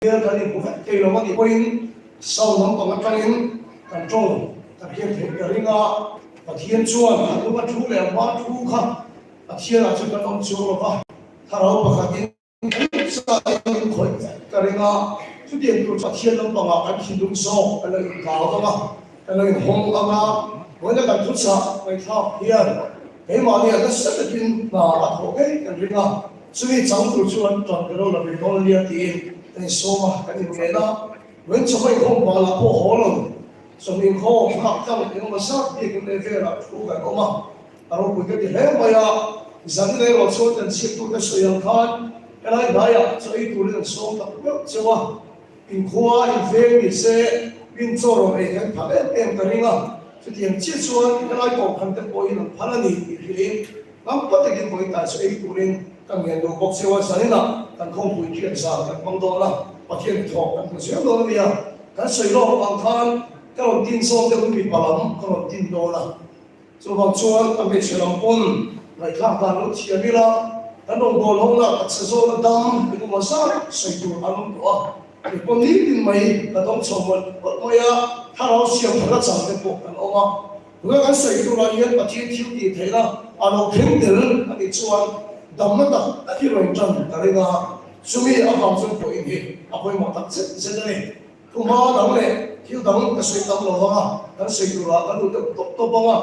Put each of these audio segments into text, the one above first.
kan in buat ke lo mani poin sau nom pang atangin kan tong ta hian the ringa pathian chuan anu ma thu le ma thu kha pathian a chu kan om chu lo ba tharau pakhatin sa in khoi ka ringa chu tian tu pathian nom pang a kan hindum so kan in ka ba kan in hong anga wala kan thu sa mai tha hian he ma ni a sa tin na a ho ke kan ringa chui chang tu chuan ton ka lo la bi tol lia tiในโซมากันอยู่เลยนะเว้นจะไม่คงบาลาโพหอลงสมิงโคหักจังยังมาสักที่กันเลยเวลาทุกข์กันมาเราคุยกันที่เรื่องมา呀จันเลยเราชวนกันเชื่อตัวกันสยามคันอะไรได้อะจะไอ้ตัวเรื่องโซกับเยอะจังวะอินขวาอินเฟงอินเซอินโซโรเองกันพักเอ็มกันนี่นะจะเตรียมเชื่อชวนอะไรบอกคันเต็มปอยนั่งพันนี่อีกทีน้ำปัตตกินปอยแต่จะไอ้ตัวเรื่องกันเงินดูบอกเชื่อว่าสันนิษฐานกันคงคุยเกี่ยวกับกันบางตัวละประเทศทองกันเสียงโดนเนี่ยกันใส่รอบบางคันก็ลงดินโซ่จะมีปลาก็ลงดินโดนละส่วนบางช่วงอเมริกาลำพูนในข้างการรถเชียร์นี่ละกันลงโดนลงละกันโซ่ละดำเป็นมาซ่าใส่ตัวอารมณ์ตัวไอ้คนนี้ดินไม่ก็ต้องชมว่าไม่อะถ้าเราเสียงพระจันทร์เป็นพวกกันออกมาเมื่อกันใส่ตัวละเอียดประเทศที่ดีเท่านั้นอารมณ์เพ่งเดินอันนี้ส่วนดำมันตัดที่เราจันแต่เรื่องสุมีอาการส่วนตัวเองอาการมันตัดเสร็จเลยคุณมาดำเลยที่ดำก็สวยดำเราบ้างกันสวยตัวละกันดูตัวบ้าง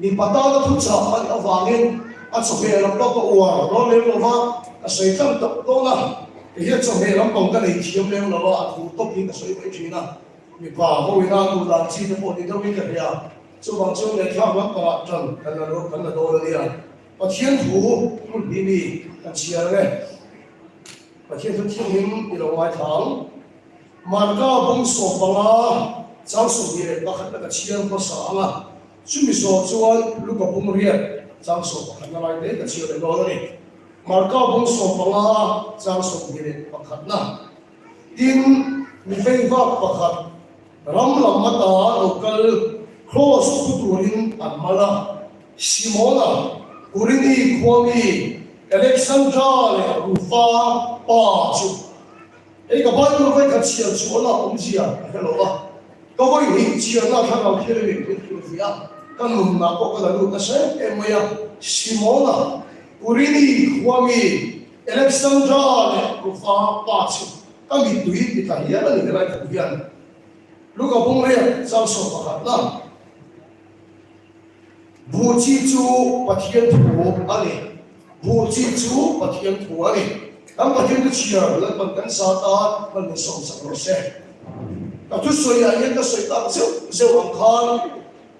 มีปัตตาก็ทุกชาติอันเอาวางเงินอันสมัยเราก็อ้วนเราเลี้ยงเราบ้างก็สวยจังตัวละที่เหตุสมัยเราป้องกันในที่เลี้ยงเราบ้างถูกตบยิงก็สวยไปทีนะมีป่าเขาวินาดูดานชีพพอดีต้องวิ่งกันเนี่ยส่วนบางช่วงในข้าววัดก็จังกันละรู้กันละโดนเลยประเทศถูมันดีกันเชียร์เลยประเทศทุกที่นี้มีเราไว้ทางมันก็บังสอบบังอ่ะเจ้าสุริยะบังคับกับเชียร์ภาษาอ่ะชุ่มสอบชวนลูกกับบุ้งเรียนเจ้าสอบบังคับอะไรเด็กกับเชียร์เลยน้อยนี่มันก็บังสอบบังอ่ะเจ้าสุริยะบังคับนะดินมีไฟฟ้าบังคับรำลำมาตาโลกัลครอสกุตูรินอันมาละซิโมนากุรินีความีอเล็กซานดราเลยรูฟาปาจูไอ้กับบ้านเราไปกับเชียร์ชวนเราผมเชียร์เห็นหรอวะก็ว่าอยู่เชียร์น่าทำเราเที่ยวเลยเป็นตัวเสียกันนุ่มนักก็กระดูกกระเซ็นเอ็มยังซิโมนากุรินีความีอเล็กซานดราเลยรูฟาปาจูก็มีตัวอีกที่กันเยอะเลยอะไรกันยันลูกกับผมเรียนเจ้าสอบประคับนะบูจิจูปะเทียนถูอะไรบูจิจูปะเทียนถูอะไรตั้งปะเทียนก็เชียร์แล้วมันกันซาตามันมีสองสังโรเซ่แต่ทุกส่วนใหญ่ยังก็สวยตาเซลอังคาร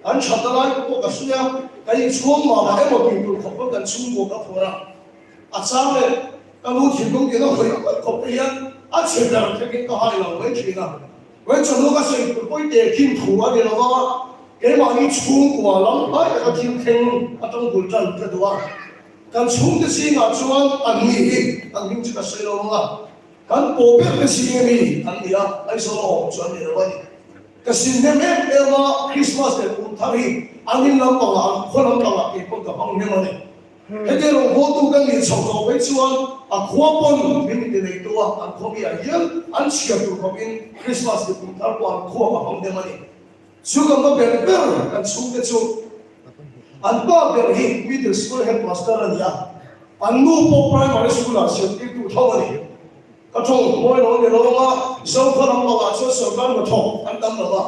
อันชัดอะไรก็พวกกันสุดยังกันยิ่งช่วงมาให้หมดอยู่ขบกันชุ่มบวกกับพวกเราอาจารย์เลยก็รู้ถึงตรงนี้เราเคยขบเรียนอาเชียร์เราแค่กินก็ให้เราไว้ทีนะไว้จนเราก็สวยไปเด็กขึ้นถูอะไรเราว่าเกี่ยว่านี่ชุ่มกว่าเราไอ้ก็ทิ้งทิ้งต้องกุญแจกระดูกกันชุ่มที่สิ่งอ่ะชวนอันนี้จะก็สวยเราว่ากันโปเปอร์สิ่งนี้อันนี้อ่ะไอ้ส่วนเราชวนนี่เราว่าก็สิ่งนี้แม้เอว่าคริสต์มาสเดือนธันวาคมอันนี้เราต้องอ่ะคนเราต้องอ่ะเก็บพวกกับห้องนี้มาเนี่ยเดี๋ยวเราโหตูกันนี่ชอบเราไปชวนอ่ะขวบปนไม่มีที่ไหนตัวอันขวบอย่างเยอะอันเชื่อตัวเขาเป็นคริสต์มาสเดือนธันวาคมขวบกับห้องนี้มาเนี่ยช่วงนั้นเป็นเบลกันช่วงเดียวอันบ้าเบลฮีมิดเดิลสคูลเฮดมาสเตอร์นี่อ่ะอันนู้นพอไพรมารีสคูลอ่ะเชื่อที่ตัวเท่านี้ก็ช่วงมวยน้องเนี่ยเราว่าสองคนเราว่าช่วยสอนมาท่องอันตั้งเราว่า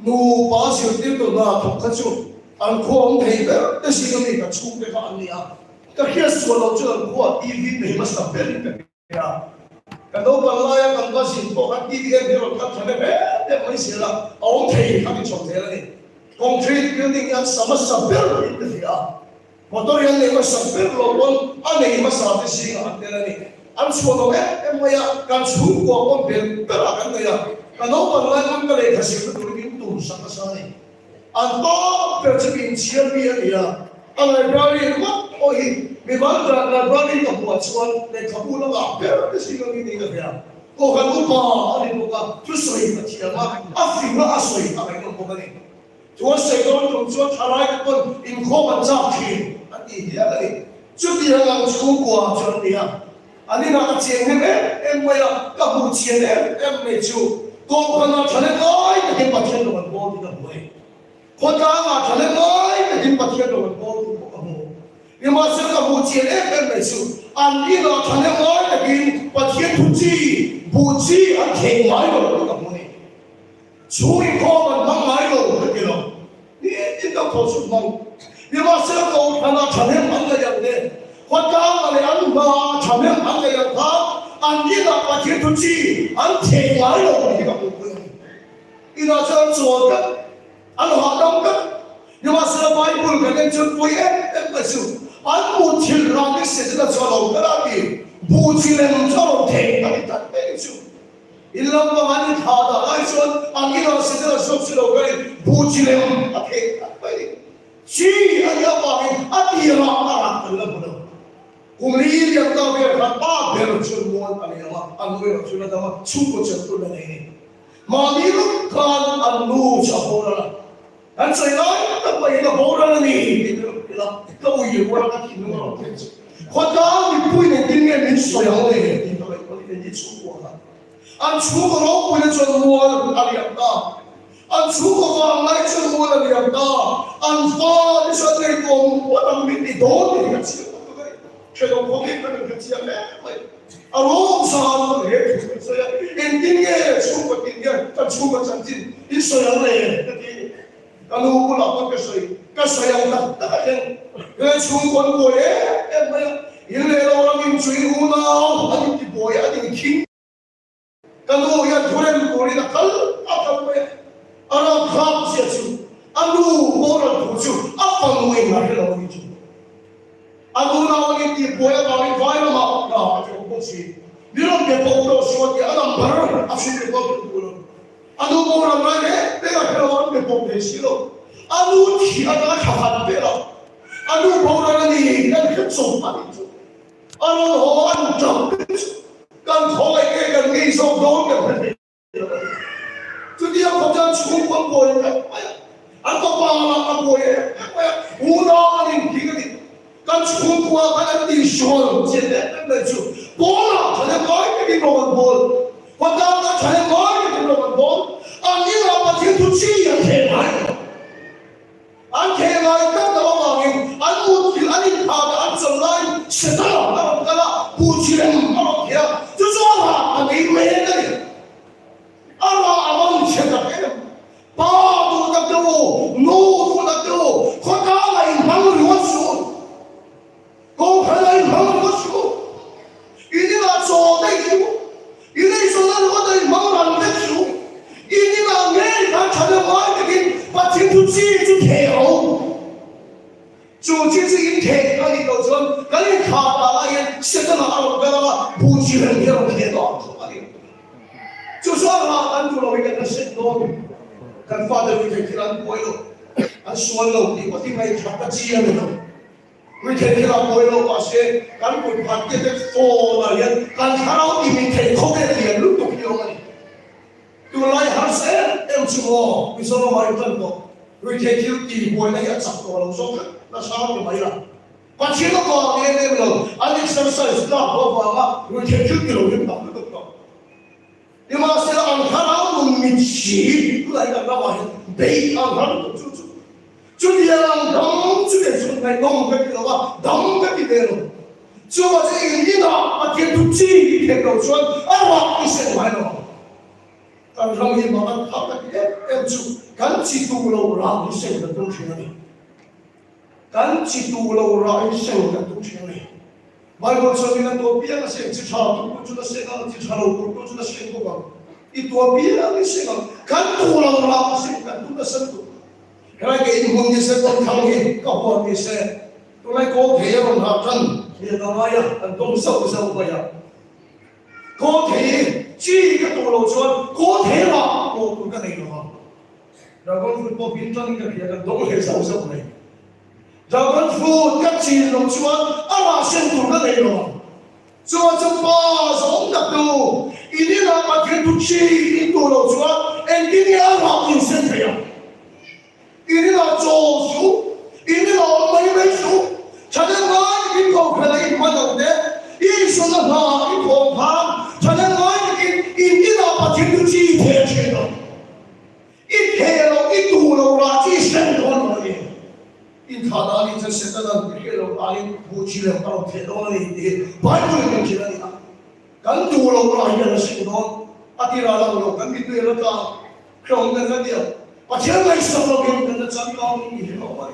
นู้นป้าเชื่อที่ตัวน่าท่องกันช่วงอันควงเทเบลแต่สิ่งนี้ก็ช่วงเดียวอันนี้อ่ะก็แค่ส่วนเราจะควงอีวีไม่มาสับเบลเนี่ยกันโดนบอลไล่กันก็สิ่งพวกนั้นที่เดียวกันทำได้แบบไม่เสียละเอาเททำให้ชมเทแล้วนี่concrete building yang sama sabir itu dia motor yang lima sabir lopon ane lima sabir sih antara ni an suatu emaya kan suku apa berakan dia kalau orang lain kan kasih betul itu sama sekali anto percobaan siapa dia library mak oh ini memang library tak buat soal dan kamu nak apa sih kalau ini dia kau kan lupa ada bukan terus saya baca mak afirma asoi apa yang kau bukan ini Tuhan sedang tujuan harai pun inko macam ni, nanti dia ni, jadi orang cukup kuat macam dia, 아니 나가 지행해 뭐야 까부 지행해 매주 고가나 전에 거의 된 받치는 동안 뭐가 뭐해 고가나 전에 거의 된 받치는 동안 뭐가 뭐 이마스가 뭐 지행해 매주 안리나 전에 거의 된 받치는 두지 뭐지 안 개말로 뭐가 뭐네 주의 거만 망말로 그렇게요 이 인도 도수만 이마스가 고가나 전에 만나야돼 화가만에 안마 자면 안 되는 다 안기가 빠지게 두지 안 태와요 우리가 보고요 이나서 주어가 안 화동가 이마서 바이블 가는 전부에 엠버스 안 못힐라는 세즈가 저러더라기 무지랭처럼 대가리 딱 빼죠 일람과 많이 가다가 있어 안기가 세즈가 섭스러워 무지랭 앞에 딱 빼리 지 아니야 바이 아디라 알아 들러보러 우리 양다베 가빠 베르 줄무원 아니야마 안고요 줄라다마 충고 접돌라네 마미로 간 안루 잡보라 안서이나 딱바 얘가 보라니 이라 까우이 보라가 있는 건 없겠지 화가 밑보이는 dinge 민소양네 이거가 어디든지 충고하다 안 충고로 보이는 줄무원 아니야마 안 충고가 나의 줄무원 아니야마 안 파리서 내고 와당 밑이 돈 같이 최종 고객들은 그렇지 않네. 아롱사는 해 있어야 엔딩에 충고 띵게 다 충고 장진 있어야 해. 그게 가누고 나빠겠어요. 가서야 나타나는 그 충고는 뭐에 뭐야 일레로라민 주의구나 아니 이 뭐야 아니 킹 가누야 도레를 고리다 갈 아까 뭐야 아라 갑시야주 아누 뭐를 도주 아빠 노예 말이라고 이죠. 아무나오니 이 보야 바위 바이로마 나 아주 혹시 이런 게 보고 시원히 아담 바로 앞신게 보고 아무 뭐라 말해 내가 그런 게 보고 싫어 아무 티하다가 가만 빼라 아무 뭐라니 난 그쪽 말이죠 아무 호안 좀 난 거기에 그 미소 넣으면 드디어 거기서 중국 보이냐 안 똑바로 안 보여 우나하는 기근이 간 중국과 가는 이 시원 제대로 내주 뭐라 저녁 거기 먹은 뭘 화가가 저녁 거기 먹은 뭘 아니 아빠한테 두지 않게 말이야 안 개가 있다 나와방이 안 못길 아니 다가 안 설라인 세다라 나가라 부지랭 알아야 주소하라 아니 왜 그래 알아 아마도 세다게 바도 닦고 노도 닦고 화가가 이 방을 왔어 하나님 마음을 거시고 이니가 쏘대기고 이니 쏘는 것들이 마음을 안 대치고 이니가 매일 다 자녀와 되긴 마침 두지 주태요 주지스인 대가리 것은 가리 가다가 세상을 알아보다가 무지를 이렇게 해도 주소하라 안 들어오게 하신 놈 간 파더를 이렇게 보여 안 수원로 이거 팀에 잡아지 하면 우리 대표가 보이러 와서 간고 밖에 쏘나연 간 사람 이미 거기에 룩도 필요하니 그걸라이 할세 엠치고 위서로 말했던 거 우리 대표끼리 보이는 잡고 와서 나 사람도 말이라 관심도 거 내내면 아니 설사했다 봐봐 우리 대표끼리 오겠다 그것도 이마세라 안 사람 미치 그라이가 나와 매일 안 하는 거 주디야랑 너무 주대서 너무 뵙기로가 너무 뵙기대로 주어서 이나 아게 두지 대로 주원 아와 이세 말로 감성이 뭐가 하다게 엠주 간치 두고라 이세가 동시에 간치 두고라 이세가 동시에 말고 저기는 또 비야가세 지차 두고주다 세가 지차로 두고주다 세고가 이 또 비야가세 세가 간 두고라 세가 두다 선도 그러니까 이 문제에서 또 강의 까보아미세 또라이 고 대여로 나쁜 예다마야 동서우서 뭐야 고 대 지가 돌아오죠 고 대라 고 그가 내려와 라고 불법 빈전이가 약간 동해서 웃어 보내 라고 후 같이 넘치와 아마신 돌가 내려와 저 봐서 온답도 이리나 밖에 두치 돌아오죠 엔딩이야 와인 센터야 이리나 조수, 이리나 엄마의 매수, 자전거 인고 편하게 받았는데 이 손은 나 Canada ni just settle the hello ali buchi le paro thelo ni Bible ni kira ni kan tu lo ra ya si do atira la lo kan bi tu lo ta krong kan dia pa thiam mai so lo gen kan cham ka ni ni lo mai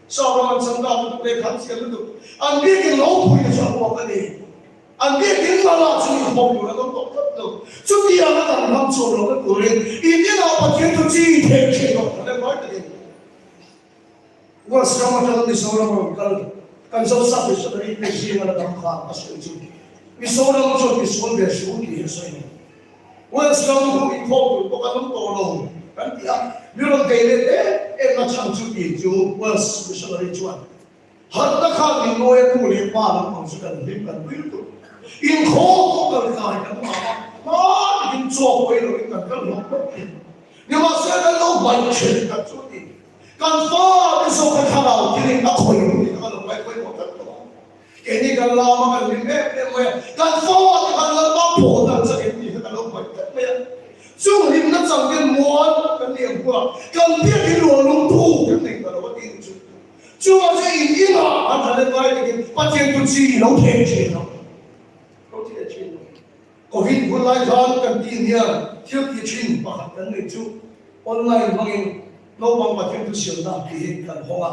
so ro man cham da tu le khan se lu an bi ke lo phu ya so ko ka ni an bi ke la la chu ni ho yu la do to chu bi ya la ta nam so lo ka ko le i ni na pa thiam tu chi the che lo le ba de was strong at the soul kan so sa bi so ri pe si na da kha as chu mi so na so bi so be shu ki so ni was strong ko i ko ko ka no to lo kan dia mi ro ke le e na chang chu bi chu was bi so ri chuan har ta kha ni no e ku le pa na pang su kan lim kan bil tu in ko ko ka ka ma in cho ko lo kan kan lo ni ma se na lo ban che ka chu ni kan fa so ka kha la ki ni a khoi ni ka lo pai pai ko ka to ke ni kan la ma kan ni me me kan fa kan la ma po da sa ke ni ka lo pai ka me chung lim na chang ke mo kan ni ko kan pia ki lo lu tu kan ni ka lo ti chu chu a se in in a ta le pai ke pa chen tu chi lo the che no lo ti che no covid bu lai than kan ti nia thiu ki chin pa kan ni chu online mangin no bang pa chen tu siam na ki kan ho a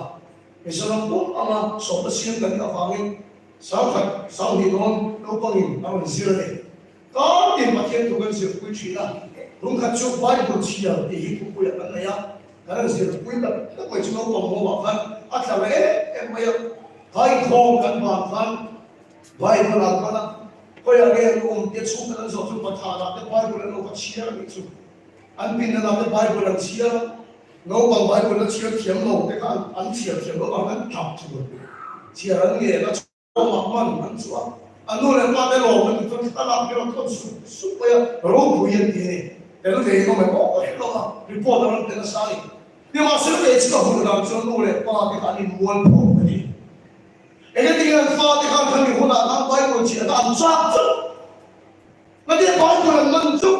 e so ram po ama so pa siam kan ka fangin sao thật sao thì non đâu có nhìn đâu là xưa này có tiền mà thiên thủ cái sự quy truy là đúng khát chúc vài buổi chiều thì hít cũng quy là này á cái là sự quy là các quầy chúng nó còn mua bảo phân ắt là vậy em bây giờ thay thongกันbảo phân vài buổi làm cái đó coi là cái ông tiếp xúc cái đó rồi chúng ta thà là cái vài buổi nó có chia là bị chụp anh pin là cái vài buổi là chia nó bằng vài buổi nó chia thiếm nó cái anh chia thiếm nó bằng anh chọc chụp chia là nghe nó ông mặc anh chúa anh nuôi lên ba cái lồng mình cho ta làm cái con súp bây giờ rau bùi yên thế này để nó về nó mới bỏ cái đó report nó để nó sai nhưng mà sự việc chỉ có một lần cho nuôi lên ba cái anh muốn bỏ cái gì cái tiếng anh pha cái anh thằng này hôm nào đang quay một chuyện anh sát chứ mà đi quay một lần mình chút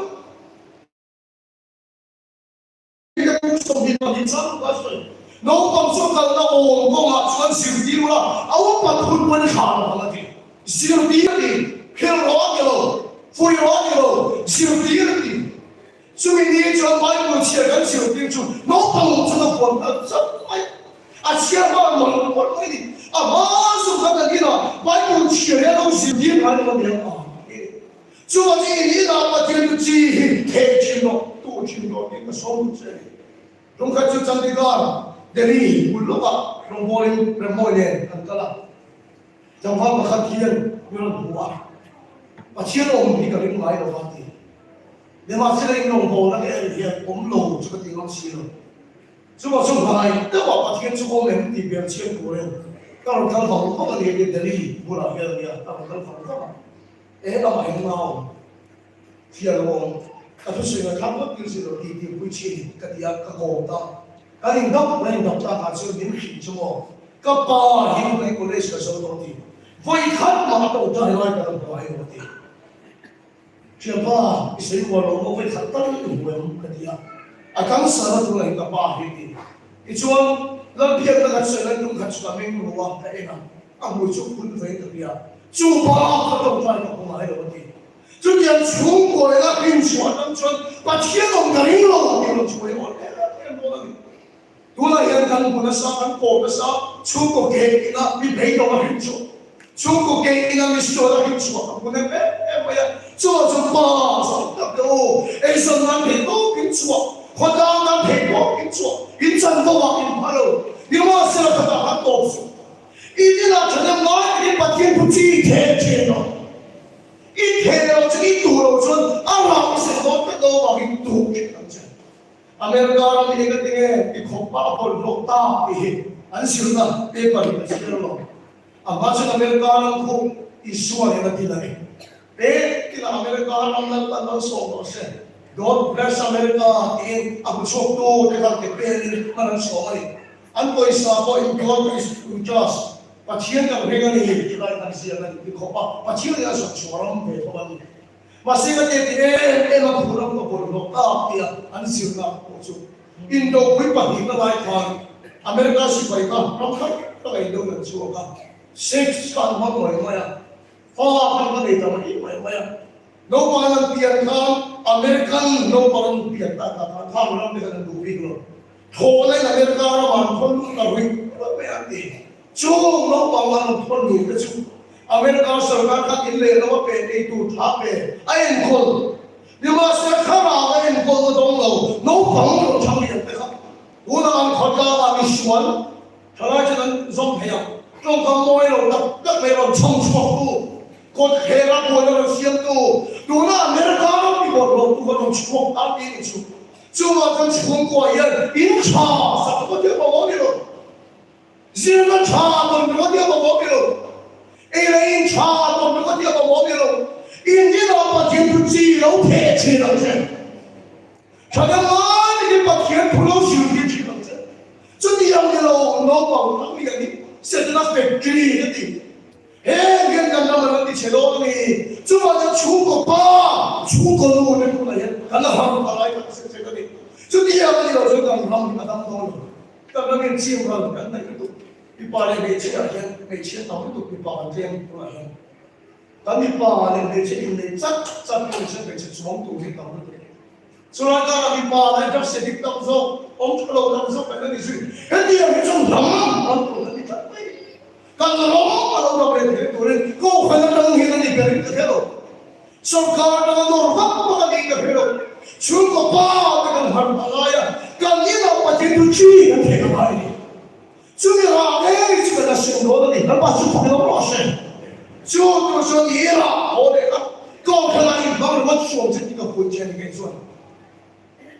cái số điện thoại sát quá rồi nó còn số cần nó ổn không ạ cho anh xử lý là ông bắt hôn quân khá là là gì xử lý đi kêu rõ cái rồi phơi rõ cái rồi xử lý đi cho mình đi cho mấy người chia cái xử lý chung nó bằng cho nó còn là rất mấy à chia ba mà nó còn mấy đi à mà số cái này là mấy người chia cái nó xử lý cái nó biết à cho nên đi nào mà tiền chi thế chi nó tu chi nó cái số này đúng không chứ chẳng đi đâu Delhi buloka rombolin remolen antala jamwa bakhian yuron huwa pachien om ni kaling mai lo fati de ma se ring long bo na ke ria om lo chu ti long si lo chu ba chu hai de ba pachien chu om em ti bem chien ko le ka lo thal ho ko ni de Delhi bula ya ya ta thal ho ko e la mai ngao tia lo ka tu se na kham ko ti si lo ti ti pu chi ka dia ka ko ta cái hình đốc là hình đốc ta cả sự biến khí cho họ các bà hiểu cái college là số đầu tiên với khát mà đầu ta nói cái đầu ai đầu tiên chưa ba cái sự quan trọng nó với khát tất cả những người cái gì à căng sợ nó tụi này các bà hiểu đi cái chuyện lần phía cái sự lần đúng khát cho mình mua cái nào anh mua chút cũng phải được ya chú ba cái đầu ta nó không ai đầu tiên chú tiền chúng của nó kinh doanh năm chuyện và thiên ông cái gì lo cái nó chui vào tu là hiện đang muốn sao anh cố cái sao chú có cái na bị bể đâu mà hiểu chú chú có cái na bị sửa là hiểu chú muốn em bây giờ cho ba sao tập đâu em sao làm việc đâu hiểu chú hoặc là làm việc đâu hiểu chú in chân đâu mà in phải đâu nhưng mà sao cái đó hắn tốt chú in là cho nên nói cái bắt thiên不记天天咯一天了就一度了就啊老是说这都往一度去了Amerika orang ini ketinggalan di kota pun kota ini, anjirnya paper ini sekarang. Amat Amerika orang ku isu yang nanti lagi. Kita Amerika orang nanti soal se. God bless Amerika ini aku cokto dekat kepeli mana soal ini. Anko isa ko in God is just. Pasien yang mereka ni kita akan siapkan di kota. Pasien yang seorang betul. Masih ketika emang kurang tapi ansur nak masuk. Indo kui pagi na lain kan Amerika si baik kan, 都係都能做噶。6kan乜為乜呀？4kan乜你就乜為乜呀？No paran pian kan American no paran pian ta ta ta malam ni kan dupi ko. Thole America ra man thol na hui ba ya ti. Chu no paran thol ni ke chu. America sarkar ka ille no pe ni tu tha pe. Ai kol. Ni ma sa khara ai kol dong lo. No paran lo chang ni pe kha. Una an khota a mishwan. Thara jan zong phaya. Trong kam moi lo tak me lo chong chong tu. Còn thế là buồn là xiêm tu, đúng là America nó bị bỏ lột tu vào trong chuộc áo đi chú, chú mà trong chuộc của yên, in trà sao có thể bảo vệ được, riêng là trà còn có thể bảo vệ được, ấy là in trà còn có thể bảo vệ được, in như là bảo thiên tu chi lâu thể chi lâu chứ, cho nên là cái bảo thiên tu lâu siêu thiên chi lâu chứ, cho nên là cái lâu nó bảo nó bị cái gì, sẽ là phải kỹ cái gì. Hey, yang kan nama nanti celok ni, cuma je cukup pa, cukup lu ni pun aja. Karena ham alai kat second ni. Jadi yang ni lo jangan ham kita tahu. Karena ni cium kan, karena itu ipare becik aja, becik tahu itu ipare yang pun aja. Tapi ipare becik ini cat becik semua tu ni tahu tu. Soalnya kalau ipare dah sedikit tahu so, kalau tahu so kan ni sih. Jadi yang macam ham, tu nanti tak baik. Kalau orang orang berada di kau kena tanggung hilang di beri terhelo. Sarkar dengan orang apa lagi terhelo. Cukup apa dengan harta raya. Kalau ni nak pasti tuci yang terhelo ini. Cuma rakyat juga dah semua ni. Lepas tu kau nak proses. Cuma tu ni lah. Oleh kau kena imbang buat suam jadi kau pujian dengan suam.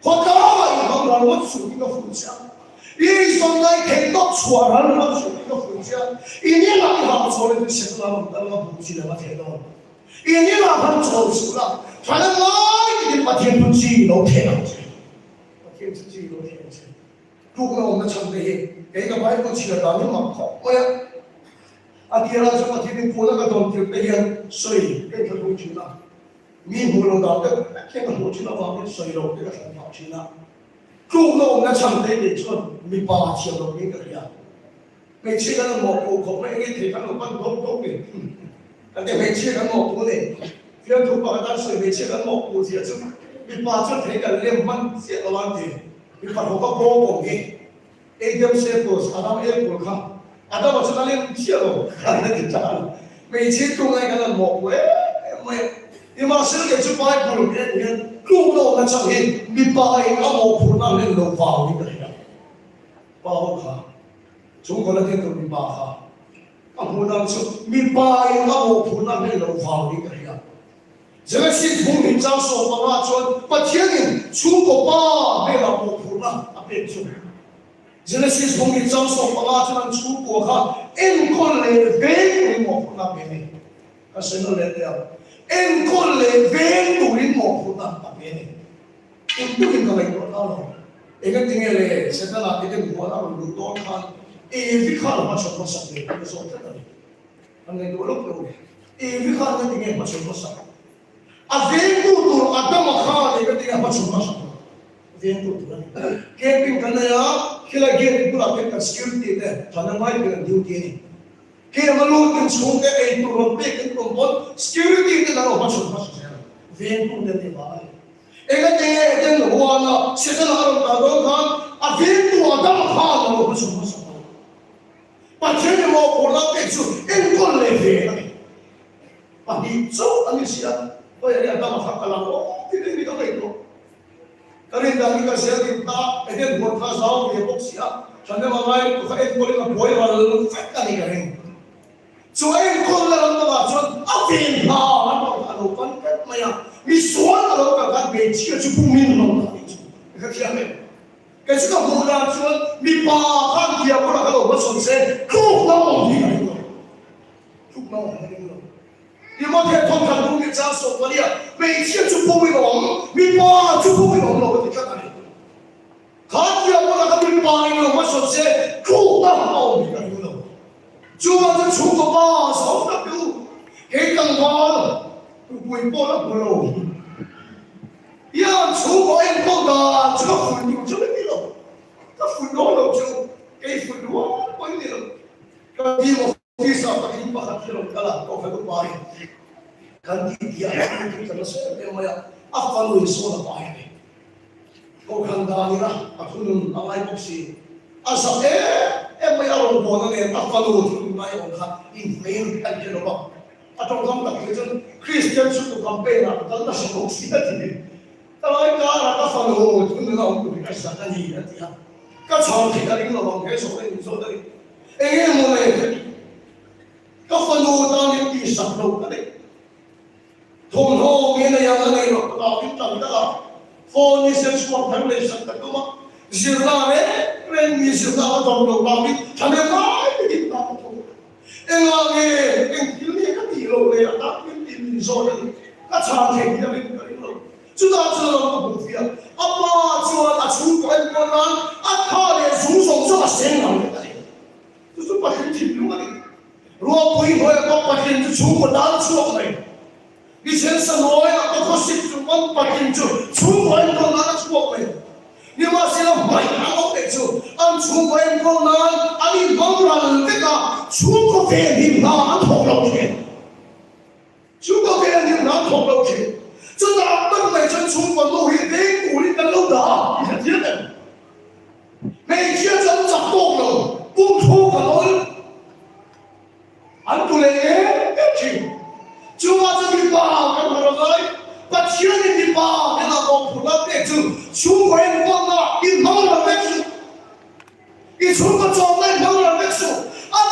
Kau tahu imbang buat suam jadi kau pujian. 이 sonai kendok suara lu masuk ke function. Inilah yang soal itu setelah dalam fungsi dalam kendok. Inilah yang soal sudah. Karena lain di bagian fungsi lo kendok. Bagian fungsi lo kendok. Tuhan orang macam ni. Kita baik pun tidak tahu mak. Kaya akhirnya cuma kita pulang ke dalam bagian soi. Kita fungsi lah. Ni mulut dah. Kita fungsi lah. Bagian soi lo kita fungsi lah. 中国我们常在的说，没把钱都给个呀，没钱个莫过口，没给提看到办多的，但是没钱个莫过的，不要说把但是没钱个莫过些就，没把这提个连万些个问题，没把好个包包的，ATM 些不，阿他们也不看，阿他们说那连钱咯，看那个咋，没钱中那个莫过，没，你妈生个就摆不了的。 中国我们常言，你把一个毛铺那人都包一个呀，包卡，中国那天都你把卡，啊，湖南说你把一个毛铺那人都包一个呀，这个是从民章说把那说，把天人中国把那个毛铺那啊变出来，这个是从民章说把那说中国哈，因过来别个毛铺那边的，啊，谁能来的？ Engkol le venturin mo punan tapene. Intuin ka baik orang lo. Ingat tinggal le setelah kita buat apa luton kan, fikar macam apa sahaja. Kita soal tadi. Anda itu lo. Fikar kita tinggal macam apa sahaja. Aventu tu ada makar kita tinggal macam apa sahaja. Aventu tu. Camping kerana ya, kita game itu lah kita security deh. Jangan main dengan duty ni. Kaya malutong sunga ay turupik at kumpon, security ito na masuk siya. Ventu na diba? Eka tingin ito huwa na siya na karong tagong kan, at ventu adam ka na masuk. Pagkaya mo po na tekso, enkol leve. Pagitso, ano siya? Kaya adam ka lang, hindi ka kayo. Karin dami ka siya, kita, ito buwan ka sa ako, ipok siya. Sana mga kahit ko rin ang buhay, walang fata ni ka rin. So ay kung lang naman so apin ha ano kan maya misuan kalau kan beci ke cukup minum kaya kasi ka mula so mi pa kan dia pula kalau masuk se kuk na mo di mo dia thong kan dulu kita so dia beci cukup minum mi pa cukup minum lo kita kan dia pula kan mi pa ini masuk se kuk na mo Cuma tu cukup pas, awak tak tahu. Hekang bal, buat bola bola. Ya cukup engkau dah, cukup full, cukup ni lo. Tak full dolo cukup, full dua, apa ni lo. Kami mo fisa paging pakatiro kala ko fa bahay. Kan dia yang kita rasa memang apa lu isu na bahay. Ko kan dalira akunun alai boksi. Asa may aron ko na ne apa lu na yung ka in main kan kilo ba. Atong kam ta Christian Christian su campaign na dal na sa boksi ati. Talay ka ra ka fa lu kun na ko bi ka sa ni ati. Ka chong ki ka ring lo bang ke so ni so dali. Mo na ka fa lu ta ni ti sa lo ka de. Thong ho nghe này yang này nó tạo cái tầng đó phone như xem xuống thằng này sắp tới mà giờ ra đấy lên như giờ ra trong đầu bao đi thằng này nói cái gì tao không em nghe em thiếu đi cái gì rồi này tao biết tìm rồi đấy các chàng thì kia bên cái rồi chúng ta chưa làm được việc apa chưa là chúng ta em còn làm ăn thà để chúng sống cho là sinh làm cái này chúng ta phải tìm đúng không rồi bây giờ các bạn hiện chúng ta đang xuống này以前是我呀，我是主我不清楚，出国人都拿得出来。你妈现在买哪个得出？按出国人都拿，按你当然这个出国费你拿头了去，出国费你拿头了去，这哪本来就出国都会得鼓励跟老大，你看真的，每天真找多了，不出国了，按住嘞，去。就把这个把跟他说来，把钱的把跟他讲出来别走，出国人光啊，你忙了别走，你出国装来忙了别走，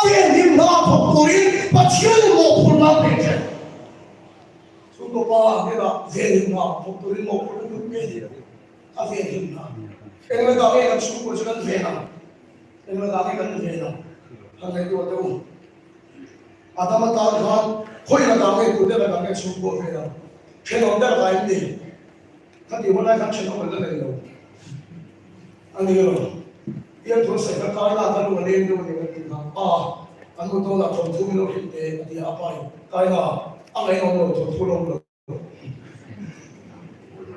爹你拿跑过人，把钱我出来别走，出国把那个爹你拿跑过人我不能别的，爹你拿，因为到那个出国就跟别人，因为到那个跟别人，他那个都。아담아 따르한 거기가 당에 그대가 당에 죽고 해요. 걔는 데가 가 있는데 근데 원래 같이 넘어가 내려. 아니요. 얘 돌쇠가 가이나 가는 거 내는 거 내가 아 아무도 나 좀 두미로 할때 어디 아파요. 가이나 아래 넘어 좀 돌아오는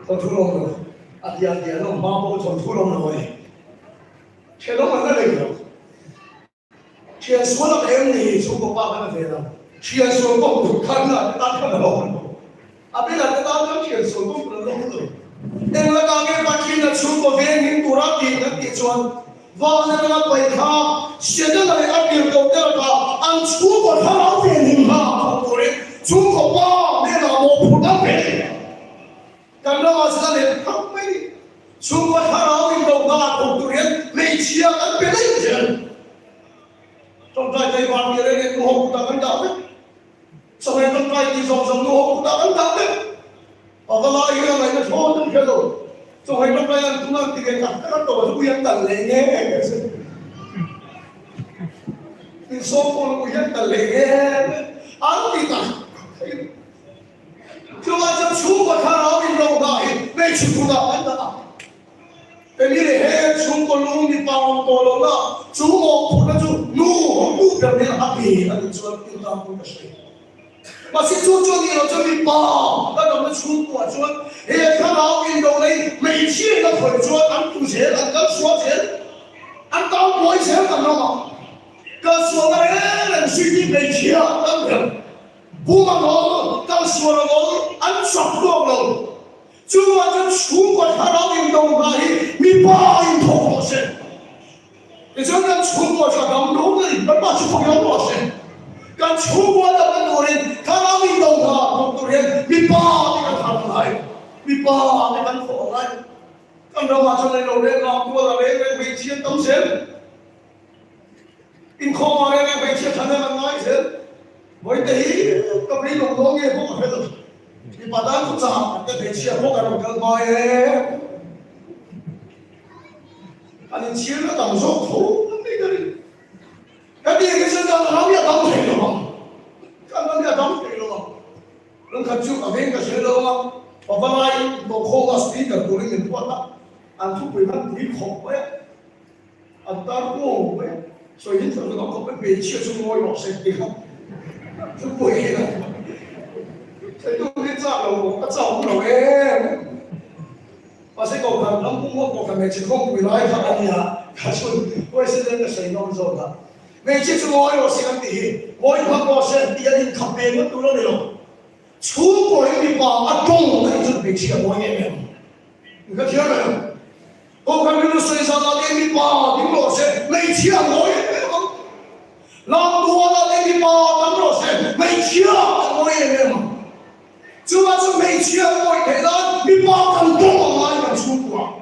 더 돌아오는 거. 아디야 너 마법 좀 돌아오는 거에. 걔는 만나 내려. 天说了没你中国爸爸的非常，天说过不看了，大看了老很多，啊，别人大家天说过不能老很多，因为刚才把天的中国非民多了点的点穿，往那个白卡，现在那个阿边搞掉了，按中国他老非民嘛，中国人中国爸那个我不能非，干到嘛是那里他没，中国他老非搞那中国人没钱按别人。 trong trai tây hoàn kia đây tu học ta vẫn đạo đấy, sau này trong trai thì dòng tu học ta vẫn đạo đấy, ở cái loại cái này nó thô hơn kia rồi, sau này trong trai chúng ta thì cái các tổ chức yên tần lệ nghe, thì số con yên tần lệ nghe, ăn thì ta, chúng ta chấp chú của thằng nào đi đâu đại, về chỉ tu đạo vẫn đạo. Cái này hết chúng con luôn đi bao tổ lâu là chú một phụ nữ chú nu được nên là bị anh chú tin tao không có mà xin chú cho đi nó cho đi bao cái đó nó chú của chú hết cái nào in đâu này mấy chiếc nó phải chú ăn tu chế ăn cái số chế ăn tao mỗi chế làm nó mà cái số này là suy nghĩ mấy chiếc ăn được bố mà nó cái số nó ăn sập luôn rồi就我这出国他老运动嘛，你把运动老师，你真正出国他当农人，不把去朋友老师，跟出国的很多人，他老运动他很多人，你把那个他来，你把那个他来，跟着嘛，从那老人老多了，那没钱东西，你看嘛，那没钱，他那个买钱，为得，咁你弄东西不可能。 你把它不砸，那别切不干了更高耶！啊，你切了当手头那个人，那你个是当老也当腿了吗？刚刚也当腿了吗？人看就那边个谁了吗？我本来我考个 speaker 过来人多大，俺出北方不考呗，俺当过呗，所以这个那个别切出我有谁的，就不会了。 Saya tu ni tak lo, tak lo Pasal kau kan, kamu kau kan macam kau wilai kan ni ya, kacau. Kau sedang kesini orang zona. 每次我有时间地，我一看我是第一年特别我读了的咯，出国的话啊，中那就每次我也没，你看听没有？我看你们水上那点的话，听老师每次我也没有，那多那点的话，听老师每次我也没有，主要是每次我也听到你话更多啊，你们出国。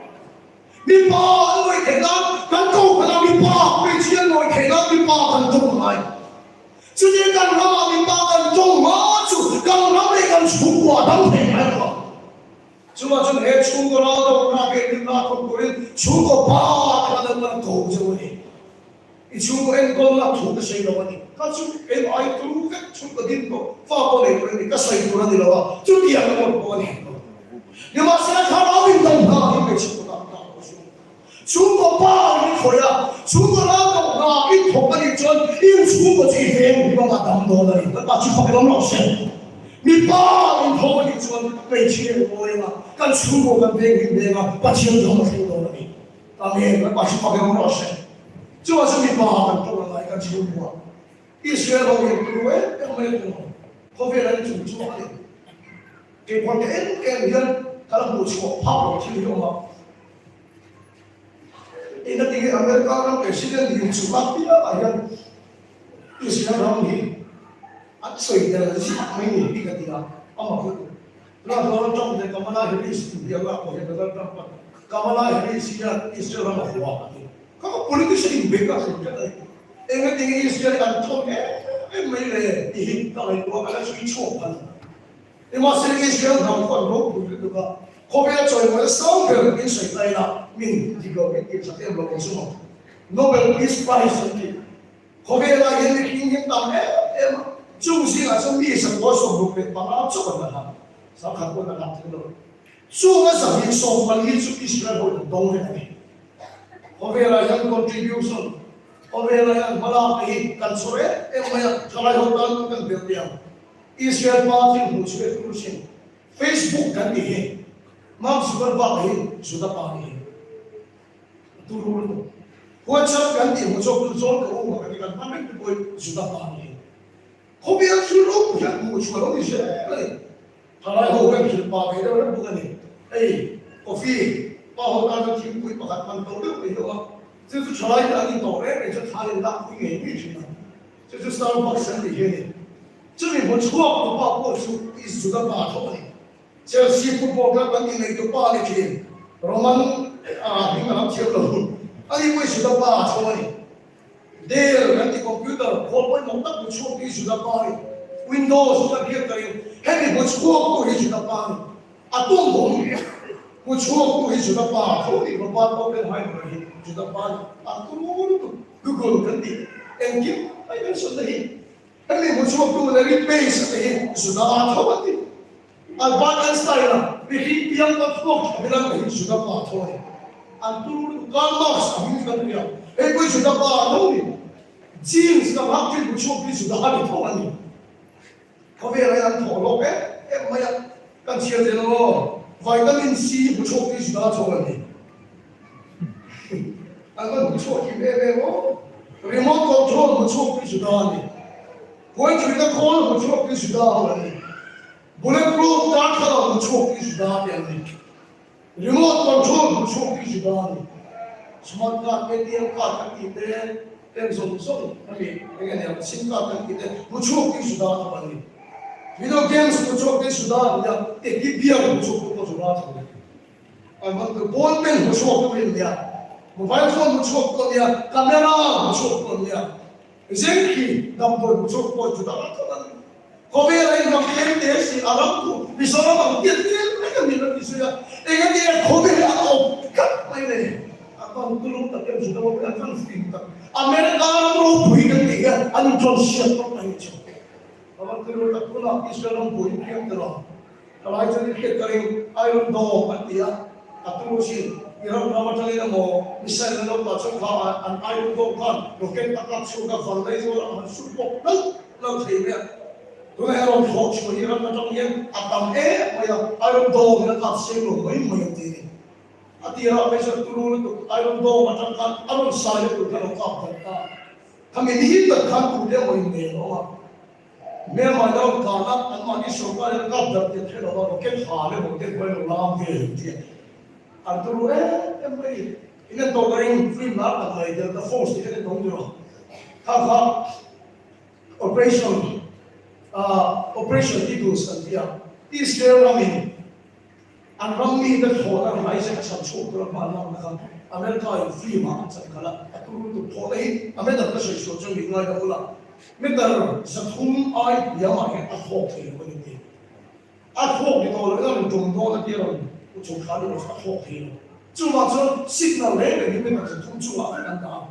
你爸因为其他跟高可能你爸被钱因为其他你爸跟中来，直接跟他妈你爸跟中马就跟他们跟出国当平来了，是吧？就那出国劳动那边的那中国人出国爸他能不能够着你？你出国人讲那土的谁了你？他出人爱土的出国人个发过来个人，你个谁土人的了？就这样我过你，你妈现在看到运动他你没出国。出国吧，你可呀！出国劳动啊，一同跟你赚，因出国去黑，你把嘛当多了，你把去发给我们老师。你爸，你同跟你赚，没钱我嘛，跟出国跟别人别嘛，把钱都没收到了你，当面把去发给我们老师。主要是你爸跟多了跟出国，一些老人不会，没有用，后面人就做的，给关键人，他不错，怕不听用吗？Ingat tinggi Amerika orang presiden di Sumatera dia ayam Islam ramai, ada soal dari siapa ini tiga apa itu? Kalau orang trong dari Kamala Harris dia nggak boleh berdebat. Kamala Harris dia Islam ramah. Kalau politis ini bebas saja. Ingat tinggi Islam antong mereka dihitung itu adalah cuapan. Ini masih Islam ramah loh begitu kan. Korea join với sáu người bên sợi tay là mình thì có cái kiểm soát em là một số Nobel Peace Prize thì Korea là những cái kinh nghiệm tầm em trung心là trong历史我所录的把它做完了，啥看过的看听到，做个什么说完你就必须要有人懂的嘞，Korea là những contribution Korea là những mà là cái cần số đấy em mà cho lại hậu tân cần biểu tượng Israel Party một số cái tổ chức Facebook cần gì Mam sudah pakai, sudah pakai. Turun. WhatsApp ganti, WhatsApp tu zon ke rumah kami kan pakai tu sudah pakai. Kau biar suruh, bukan muncul di sini. Kalau kau yang sudah pakai, dah bukan ni. Kopi, bahawa ada tim kui pakai mantau tu, itu apa? Jadi celai lagi tahu, itu celai tak kui ni cina. Jadi Starbucks sendiri ni. Jadi muncul apa apa sudah pakai. Chelsea football club ang ingay ito pa ni Kim. Roman, hingalap siya lang. Ang imoy sudah pa, sorry. Dell, nanti computer, call po yung tak bucuk di sudah pa. Windows, sudah dia kayo. Henry bucuk ko di sudah pa. Atong bom, bucuk ko di sudah pa. Sorry, babat ko rin hay mo sudah pa. Atong mo ito. Google ganti. And Kim, ay ang sundahin. Henry bucuk ko na replace at sudah atawat din. Albert Einstein bikin yang terflok bilang ini sudah patoi. Antur Karl Marx kami juga dia. Kau sudah patoi. James kalau makin bucuk ini sudah ada tahu ni. Kau yang tolong maya kan siapa jenuh. Vitamin C bucuk ini sudah tahu ni. Agar bucuk ini remote control bucuk ini sudah ni. Kau cerita call bucuk ini sudah tahu ni. Bulletproof dark color bucuk ini sudah ada ni. Remote control bucuk ini sudah ni. Smart card, ATM card kan kita, Samsung, kami dengan yang SIM card kan kita bucuk ini sudah ada ni. Video games bucuk ini sudah ada. Biar bucuk itu sudah ada. Amat ball pen bucuk itu dia. Mobile phone bucuk itu dia. Kamera bucuk itu dia. Zenki number bucuk itu sudah ada. Kau yang makin desi alam tu, bisa orang dia mereka minat disuya. Enggak dia kau yang kat mana? Apa untuk tak yang sudah mau berangkat sendiri. Amerika orang tu bukan dia, anu John siapa orang itu. Apa kalau tak pula Israel orang bukan dia terang. Kalau itu dia kering Iron Dome dia, atau mungkin Iran nama cakap nama misalnya kalau tak cakap an Iron Dome kan, roket tak suka fandai orang support nak dia. Tôi Iron Dome cho Iran na trong yang atam Iron Dome na kapsel lo may tini. At Iran may sa turun to Iron Dome at ang anong sayo to kanong kapal ka. 他们你的看不见我没有啊，没有买到卡那，俺妈你手过来搞的，就听到我给查的，我给回来拉给的，俺都说没，那多个人非拿来的，那 force 这个东西了，他 operation Eagles อันเดียอิสราเอลรามินอันรามีเป็นหัวหน้าหายจากชั้นสูงตัวมาแล้วนะครับอเมริกาอยู่ฟรีมาจากกันละตัวรู้ตัวเลยอเมริกาก็ช่วยช่วยจนมีเงินกันละไม่แต่จะทุ่มไอ้ยามาเห็นอัดหอกเองคนนี้อัดหอกนี่ตัวเลยก็มันจงโดนที่เราจงขาดเราอัดหอกเองจู่มาจนสิ่งนั้นเลยนี่ไม่แต่จะทุ่มจู่มาเป็นอันดับ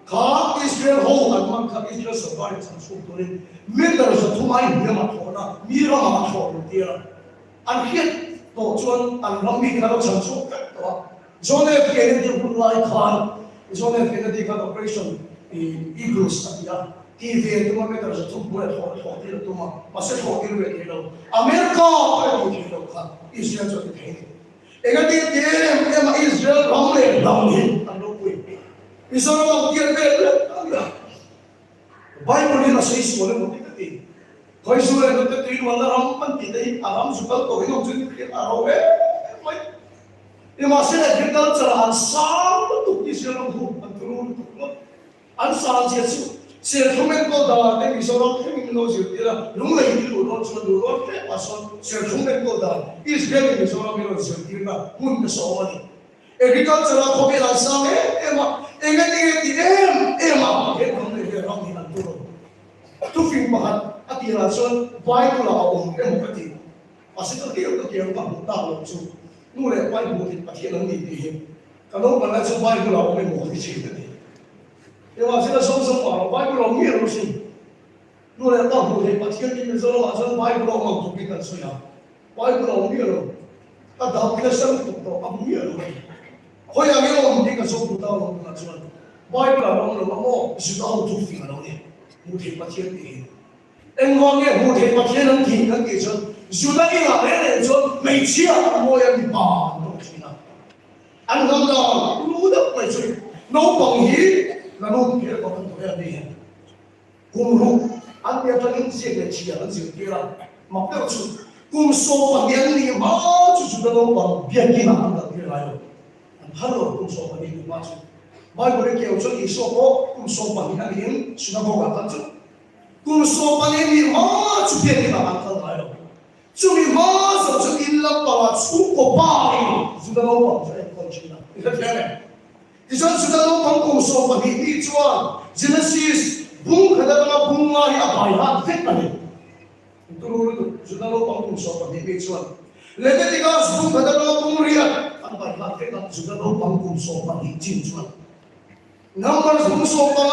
ข้าอิสราเอลโหอันมันข้าอิสราเอลสบายชั้นสูงตัวเลยไม่แต่จะทุ่มไอ้ยามาถอนะมีเรามาถอนะที่เราอันเฮ็ดตัวจวนอันรามีกันเราชั้นสูงกันตัวจนเอฟเอ็นดีบุญไล่ขันจนเอฟเอ็นดีกัน operation Eagles อันเดียทีวีตัวมันไม่แต่จะทุ่มบุญถอที่เราตัวมาเสร็จถอที่เราเองเราอเมริกาไปดูที่เราค่ะอิสราเอลจะเป็นยังไงเองที่เดียมมาอิสราเอลร้องเลยร้องเลยอันรู้ปุยอิสราเอลเดียมเลยไบเบิลนี่เราใช้ส่วนเลยหมดที่กันดีคอยส่วนเลยก็ตีวันละรำมันติดได้อารมณ์สุขตัวให้น้องจุดเขียนอารมณ์ไม่เนี่ยมาเสียเกิดการจะอันสามตุกอิสราเอลถูกอันตรูถูกมั้งอันสามเสียทุ่มเงินก็ได้แต่อิสราเอลแค่มีโน้ตอยู่ที่ละลุงเลยที่รู้โน้ตชวนดูโน้ตแค่ว่าส่วนเสียทุ่มเงินก็ได้อิสราเอลมีโน้ตมีโน้ตอยู่ที่ละหุ่นจะสอนนี่agriculture เราเขาเป็นอะไรสักมาเองก็ที่มาเห็นคนเลยเราที่นั่นตัวทุกฟิล์มมันอาทิตย์ละส่วนไว้ตัวเราองค์มันก็ที่ภาษาตัวเกี่ยวกับแบบมุตตาลงสู่นู่นเลยไว้บุตรประเทศนั้นดีดีก็ต้องมันแล้วส่วนไว้ตัวเราไม่หมดที่สิ่งนี้เดี๋ยวว่าสิ่งที่ส่งมาไว้ตัวเราไม่รู้สิ่งนู่นเลยต้องบุตรประเทศที่มันส่งมาส่วนไว้ตัวเราไม่ถูกกันส่วนยังไว้ตัวเราไม่รู้ถ้าดาวพิเศษถูกต้องไม่รู้เพราะอย่างนี้เราไม่ได้ส่งบุตรเราลงมาส่วนไว้ตัวเราเราไม่รู้สิ่งที่เราถูกฟิล์มเราเนี่ยบุตรประเทศนี้เอ็งว่าเนี่ยบุตรประเทศนั้นทิ้งกันกี่ชนสุดท้ายเราเนี่ยชนไม่เชื่อมวยมีบ้านตรงนี้นะอันนั้นเรารู้ได้ไม่ใช่น้องบังฮีนั่นน้องเกี่ยวกับตัวนี้กุมรู้อันเดียวกันเสียงเชียร์นั่นเสียงเกี่ยวมาเปิดชุดกุมโซ่บังยันนี่มาจุดน้องบังเบียร์กินอันนั้นเกี่ยวอะไรอันฮัลโหลกุมโซ่บังนี่มาจุดไม่บริเกี่ยวจุดอีโซ่กุมโซ่บังยันนี่สุนัขบอกกันจุดกุมโซ่บังยันนี่มาจุดเบียร์กินอันนั้นอะไรจุดมาสักจุดอินลับตลาดสุขภาพจุดน้องบังจะคนชินะนี่ก็แค่ไหนที่ฉันจุดน้องบังกุมโซ่บังนี่จวน Genesis บุ้งขนาดนั้นบุ้งอะไรอะไรฮะเด็กอะไรตัวรู้ตัวจุดน้องบังกุมโซ่บังนี่จวนเลเวติกาบุ้งขนาดนั้นบุ้งเรียนอะไรฮะเด็กอะไรจุดน้องบังกุมโซ่บังนี่จวน Number บุ้งโซ่บัง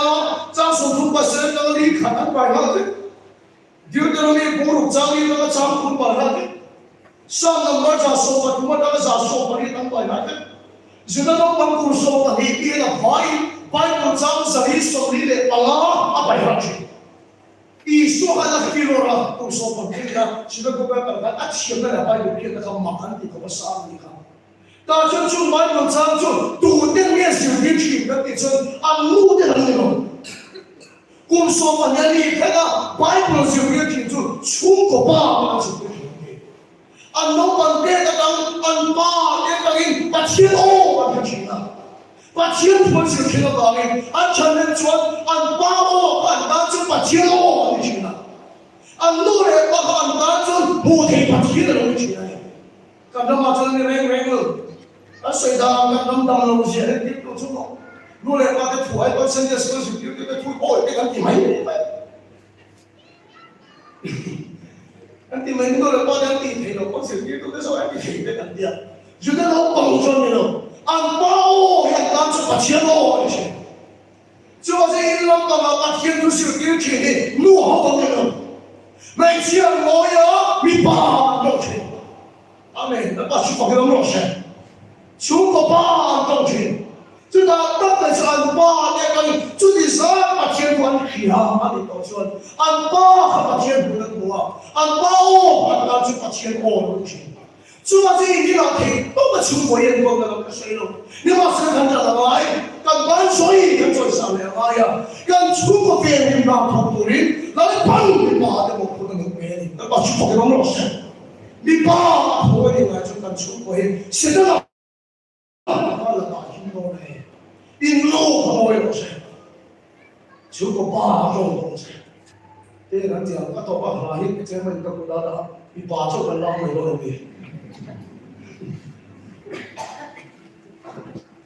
จ้าสุนทรภาษาตั้งแต่ขนาดไปฮะเด็กDeuteronomy 4 章里那个章库把它的，上的马扎说把图马那个扎说把你当白来的，就那种帮助说把你别的Bible 章上里说里的啊白下去，一说还那菲罗拉都说把你的，现在个白白啊前面的 Bible 片那个马鞍的个啥你看，大家就 Bible 章就笃定面是你听的的真按路的内容。กุมโซมันยันนี่แค่ก็ไบเบิลสิ่งที่ทิ้งจุดชุ่มกับบ้ามันสิ่งที่ทิ้งอันนู้นมันเด็กกันอันบ้าเด็กกันปัจเจียนโอ้มันทิ้งนะปัจเจียนทุกสิ่งทิ้งแล้วกันอันฉันเป็นชวนอันบ้าโอ้อันนั้นจุดปัจเจียนโอ้มันทิ้งนะอันนู้นเองก็อันนั้นจุดโมเทปัจเจียนเราทิ้งนะกันน้ำมันจุดนี่เร่งเลยแล้วสุดท้ายกันน้ำดำเราเสียเลยที่ตัวชุ่มนู่นเลยว่าจะถอยก็เส้นจะสวยสุดที่จะถอยโอ้ยไอ้กันที่ไม่ไปอันที่ไม่นู่นเลยว่าจะตีเทโลก็สิ่งที่ตัวจะสวยที่เทได้กันเดียวอยู่ในโลกปังจนนี่เนาะอันบ้าโอ้ยอันนั้นจะปัจเจียนโอ้ยใช่就这一浪到了把天主是有天的怒吼的那种没见我呀你爸要去阿妹那把去放给我老师求个爸要去就他当然是按巴那个，就是啥把天关起啊，把你搞出来，按巴还把天不能过啊，按巴哦，按他就把天哦弄起，主啊，这你老天多么出国眼光的那个水路，你把身看着了哎，跟班水跟做上来哎呀，跟出国别人把头头人，那你帮你把的我不能别人，那把出国给我们老师，你把头的来就跟出国人，现在了，那了大听到嘞，一路我老师，出国把种东西，这人讲他头发黑，这么一个不大的，你把这个浪没落的。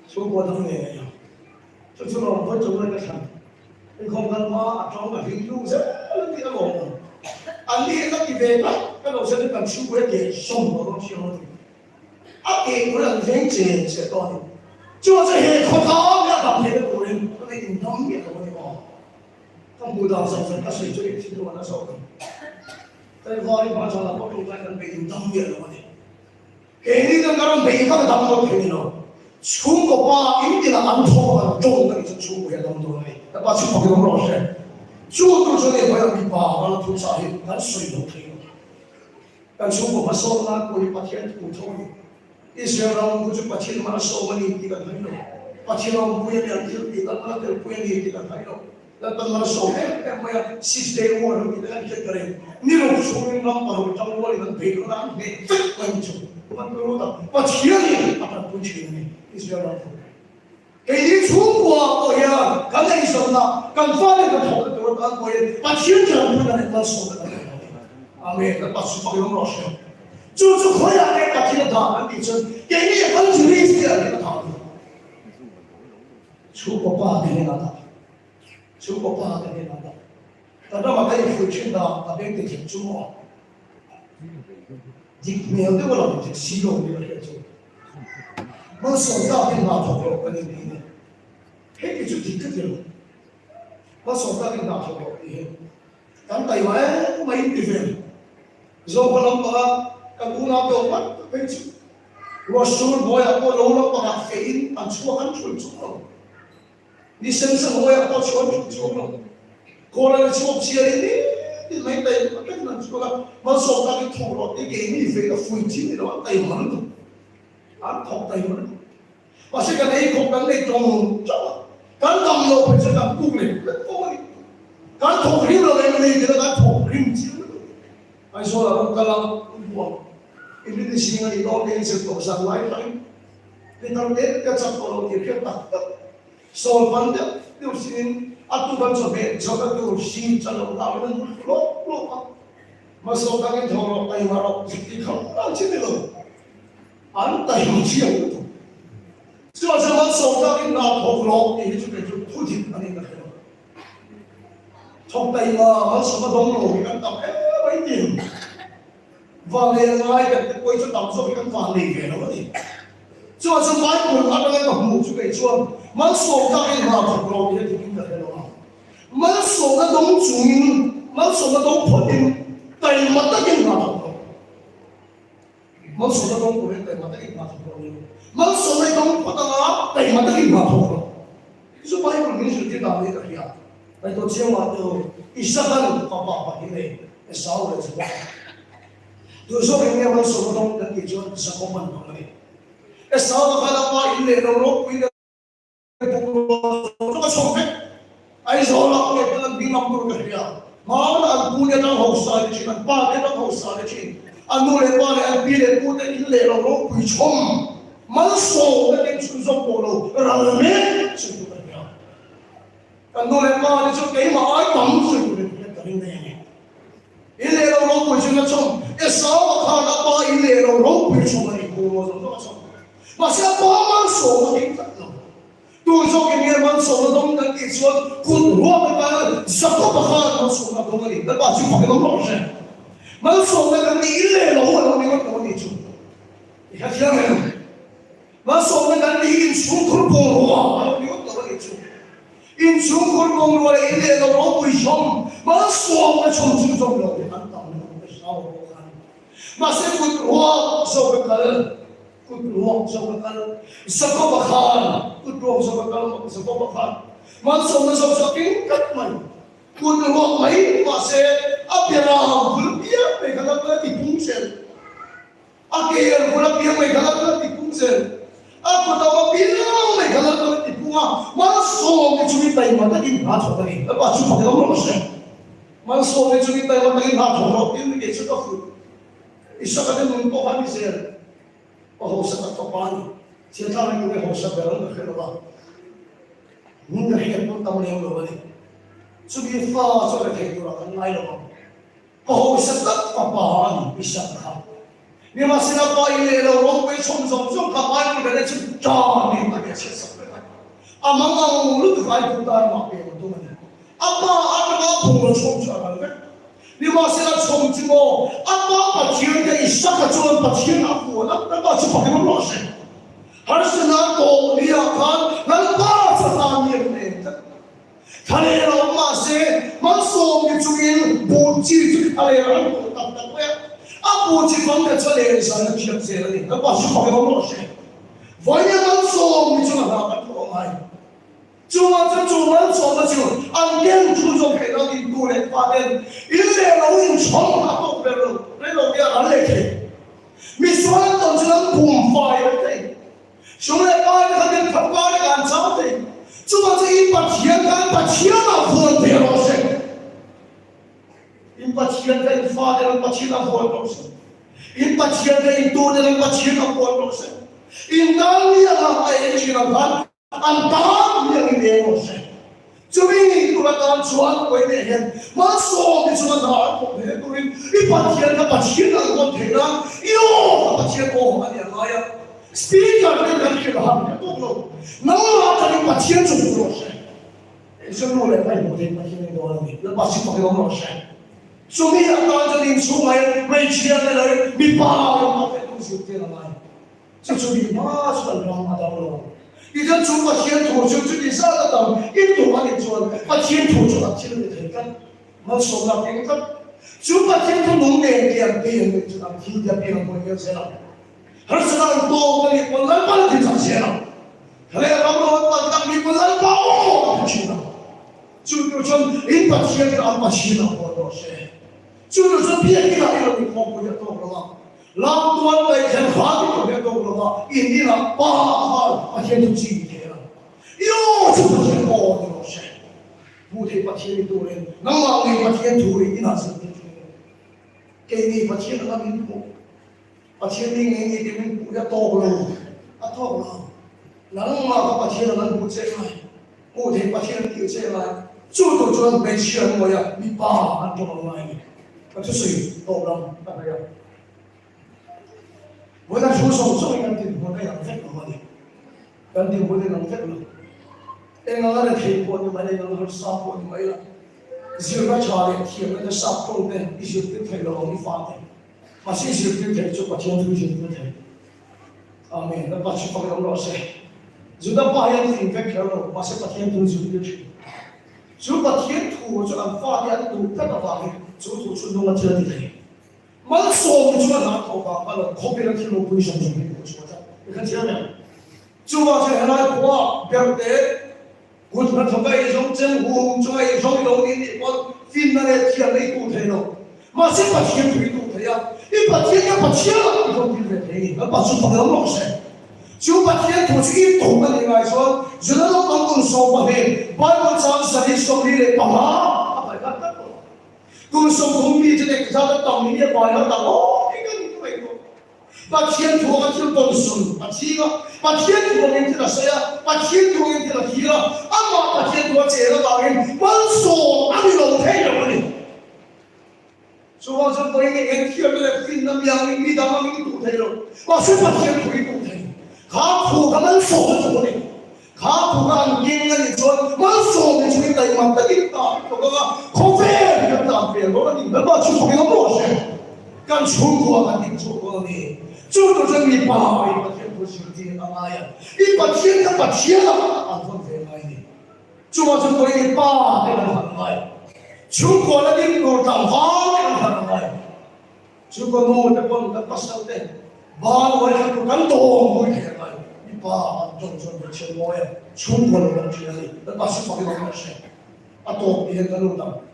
出国当年呀，这就老婆走那个场，你看看妈装个hình dung rất là cái đồ, anh đi các cái về các đồ sẽ cần chịu cái để sống vào trong chiều này, áp cái của lần thế chế sẽ to đi, cho cái hệ không có cái làm hệ của mình, cái này thì nóng nhiệt của mình bỏ, không bù đào sản xuất các sự cho cái chế độ nó sâu hơn, cái voi mà cho là có trong cái cần bị nóng nhiệt của mình, cái này nó cần bị các đam mê của mình 중국과 인디나 안토가 좋은 게 중국에 넘도네. 나 중국에 넘어서. 중국 중에 뭐야 비바가 도사해 난 수입 못해요. 난 중국 와서 나 거기 파티한테 못하고. 이스라엘 구축 파티만 소원이 있기가 하요. 파티는 부연이 들기가 나들 부연이 있기가 하요. 나도 소원에 뭐야 시스템 원을 이렇게 그래. 니로 소원만 바로 장원이는 배우나 내 뜻만 만들어다. 파티는 아까 부치네. 이스라엘给中国我呀，刚才你说呢，刚发那个头的都是刚过来，把天讲不能把说的，阿妹，把书包用老师，就是可以来把这个答案给成，给你很久的时间这个答案，出国八年了，出国8年了，但是我们回去呢，那边的挺重啊，你没有对我老师形容这个事情。我手上跟拿头发，我跟你比，黑的就挺个的了。我手上跟拿头发比，但台湾没地方，如果能把跟乌那边把飞机，我说我要我老了把飞，俺出俺出去了，你身上我要我出去了，过来出去了你没得，我跟人说了，我手上跟头发，你给你飞个飞机你都台湾了。anh học tay mà và sẽ cái này không cần để trồng cho cái làm lâu phải sẽ làm cung này rất vui cái thổ riêng là cái này thì nó cái thổ riêng chứ anh说là cái làm buồn cái này thì xin anh đó cái sự tổ sản lại thôi cái thằng đấy cái chấp vào thì cái tập sau phần đấy điều xin anh tu văn cho bé cho các điều xin cho nó tạo nên một lỗ mà sau cái thổ tay mà nó thì không làm gì được 안 따위지요. 저저만 소장이 나보고 이쪽에 좀 투지 아닌가 해요. 적다이가 서가 동로 이건 딱 해봐야지. vanlega cái quay cho đọc rồi cái vàng này về nó đi. Cho cho mãi một ăn cái đồng mù chú cái chuông, mà số các cái nào thật rồi thì cũng được đó. Mà số cái đông chúng, mà số cái đông phật in, tay mà tất nhiên là thật. Mà số cái đông của cái tay mà tất nhiên là thật rồi. Mà số cái đông phật là tay mà tất nhiên là thật rồi. Số mãi một cái sự kiện nào đấy là tại tôi chưa mà từ Israel có bảo vậy này, cái sáu rồi chứ. Tôi số cái nghe mà số cái đông cái gì cho sẽ có mình không này. Cái sáu là phải là qua in lệ đâu đó quy cái nó có xong hết. Ai rồi là cái lần đi làm được cái gì à? Mà là buôn cái đang hậu sa đấy chứ, ba cái đang hậu sa đấy chứ. Anh nuôi lên ba này anh bị lên buôn cái in lệ đâu đó quy chom. Mà số cái chuyện chúng dòng bộ đâu, rồi mấy chuyện của cái gì à? Anh nuôi lên ba này cho cái mà ai bấm rồi của cái này. In lệ đâu đó quy chuyện nó chom. Cái sáu là khai là ba in lệ đâu đó quy chom này của nó rồi nó chom. Mà sẽ có mang số mà tính thật lòng. Tôi cho cái nghe mang số nó đông đang kịp xuống, khuôn rùa cái cái sắp có bà khá mang số nó đông cái đó bà chú phải đông rõ ràng. Mang số nó đang đi lệ lâu ở đâu đi có đâu đi chú. Thì khác nhau này. Mang số nó đang đi in xuống khuôn bông rùa ở đâu đi có đâu đi chú. In xuống khuôn bông rùa là in lệ lâu đó bùi chông. Mang số nó chông chú trong lòng thì ăn tạm nó cái sao bộ khăn. Mà sẽ khuôn rùa số cái cái cút ruộng trong cái căn, sắp có bạc hàn, cút ruộng trong cái căn, sắp có bạc hàn, mà xong nó xong kính cắt mày, cút ruộng mấy mà sẽ áp tiền nào cũng biết về cái căn thì cũng sẽ, Akhir pula dia megala di pungsen. Aku tahu bilang megala di punga. Masuk ke cumi tay mata di hati tadi. Apa cuma kita merasa? Masuk ke cumi tay mata di hati. Ini kita sudah fu. Isa kata untuk kami sih. Oh, saya tak tahu. Siapa yang kita harus berang berkenalan. Mungkin kita pun tahu yang lain. Cumi fa sudah kita orang lain. Oh, saya tak apa bisa tak. Ni masih apa ini lo orang som kapan kita ni cuma ni tak biasa sampai. Amang lu tu kaya putar mape tu mana. Apa pun som jalan kan. Ni masih lah som cuma apa pacian dia isak kacuan pacian aku nak baca pakai mana. Harus nak tu dia kan nak baca tanya ni. Kalau orang masih masuk ke cungin bunci tu kalau orang tak ya. Abu cipang kecil sana kiam seri, apa sih pakai orang sih? Banyak langsung macam apa orang? Cuma macam angin cuma kita di dua paden. Ini orang cuma apa perlu dia ada ke? Misalnya tu cuma bumpai itu. Cuma paden kan paden kan sampai. Cuma ini pacian apa perlu sih? Impatian dari father impatian apa proses? Impatian dari itu dan impatian apa proses? Intannya lah ayat cinakan, antar yang ini proses. Cuma ini kurang cuan kau ini kan, masuk di cuma dah kau ini tu impatian apa terang, yo impatian apa yang lain. Speaker dengan kira tu loh, nama tadi impatian cuma proses. Itu boleh baik boleh impatian itu orang ni, lepas itu pakai orang proses. Sumi akan jadi sungai Malaysia ni bipar apa tu sih namanya. Sesuatu mas dalam ada orang. Itu cuma pasien tu jadi sana tahu itu mana jual pasien tu jual pasien itu kan masuk nak kan. Cuma pasien tu nunggu dia itu nak hidup dia punya sana. Harus nak tahu ni pelan pelan dia sana. Kalau orang tak ni pelan pelan Cina. Cuma ini pasien tu apa Cina bodoh sih. Cuma biar kita ini mau punya tahu orang, lawan baik dan hati punya tahu orang, ini lah bahal pasien itu ciri. Yo, cuma pasien bodoh sih. Bukan pasien itu orang, nama ini pasien itu ini nasi itu. Kini pasien kami itu, pasien ini punya tahu orang, tahu orang. Nama pasien kami bukan lain, bukan pasien itu lain. Cuma pasien moya, bipah antara lain. Itu sih orang tak ada. Bukan susah ganti bukan yang fek mana. Ganti bukan yang fek mana. Enggak ada telepon mana yang harus sapon mana. Zirga cari siapa yang sapon deh. Isu itu terlalu lama. Masih isu itu terlalu cepat yang itu terlalu. Amin. Dapat cepat yang rasa. Sudah payah infek kalau masih pasien tu sudah. Sudah pasien tu jangan faham tu tak faham. 저도 운동을 해야 돼. 만소 주가 나타오가 말은 코피를 키로 보이션 좀 해고 주마자. 이렇게 지나면 주마자 하나 보아 별때 고주나 정가의 정점 우중의 정의로운이 원 핀날의 티안의 도태로 마치 파티의 부위도 돼야 이 파티의 파티야 이런 일을 해. 마치 방금 먹었어. 지금 파티의 도시기 동반에 가서 저는 어떤 소바해 바이블 찬스의 소리를 봐라. Kung sungguh jadi kita tahu ni dia bayar tak? Oh, ikan itu itu. Pasien tu orang tu tolong pasien tu orang tidak saya, pasien tu orang tidak kira. Apa pasien tu cera tahu? Masuk, ambil orang ni. So macam tu ini kira boleh film yang ini dalam ini tu tahu. Masuk pasien tu itu tahu. Kau kaman masuk tu ni. Kau bukan gini ni jual masuk ni cuma kita imam tadi kita. Kau kita tampil, orang ni berapa cukup yang bos. Kan cukup akan cukup ni. Cukup jadi bahaya pasien positif amaya. Ini pasien lah. Apa ni? Cuma contoh ini bahaya dengan amaya. Cukup lagi orang bahaya dengan amaya. Cukup mau depan pasal deh. Bahaya kan dong boleh. Bah, jom macam mana? Cuma orang ciri, lepas itu pakai macam mana? Atau dia kalau tak,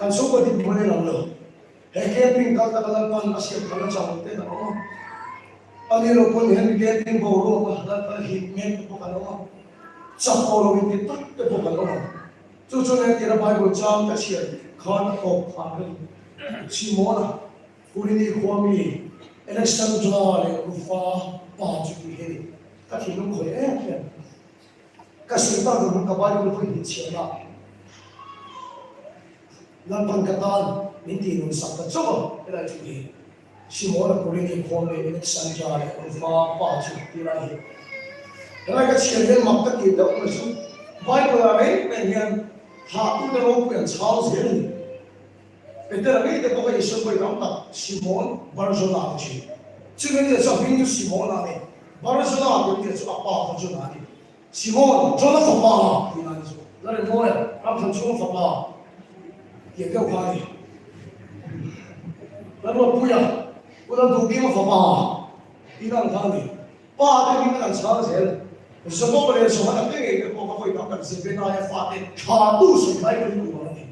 kan semua di mana lalu. Hekaya pingkal tak kalau pan asyik kalau jauh, tak apa. anh em con hiện cái tiếng bầu luôn mà là hiện men của cái đó chắc bầu luôn thì tắt cái bầu cái đó cho nên thì là bài của trang cái chuyện khăn học phản ứng chỉ muốn là phụ nữ khoa mi election cho này cũng pha ba chục cái gì các thì nó khỏe hết các sự ta cũng các bài của phải hiện chuyện là làm bằng cái tan mình thì nó sắp tới chỗ cái này chủ đề chỉ muốn là phụ nữ khoa mi election cho này cũng pha ba chục cái này cái cái chuyện này mặc cái gì đó mà sao bài của là đấy mình nhận hạ cũng đã không quyền抄人。Betul lagi dia pakai Yesus bagi orang Simon Barjona tu. Cuma dia cakap ini Simon ni. Barjona tu dia cakap apa Barjona ni. Simon, Barjona apa? Dia nanti tu. Lalu moi, apa Barjona apa? Dia kau kali. Lalu apa ya? Udah dugi apa? Dia nanti kali. Pa dia kita nak cakap sel. Sebab boleh semua nanti kita pakai kita sebenarnya fatih. Hatu sekai itu orang ni.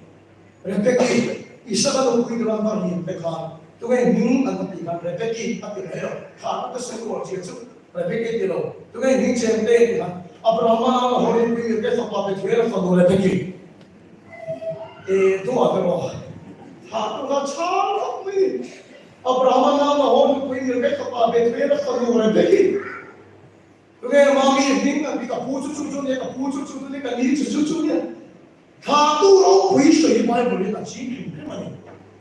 Repeti. Isa ka nung kuy dalam bari pekan, tu kan ning ang kapikan repeki api raya, kata kesan ko ciecu repeki tilo, tu kan ning cempe kan, Abraham nama horin kuy ke sapa pe tuera fanu repeki, tu apa lo, hatu ka cakap ni, Abraham nama horin kuy ke sapa pe tuera fanu repeki, tu kan mami ning ang kita pucu ni ka ni cucu ni. 他都老会水买不了那几瓶的嘛？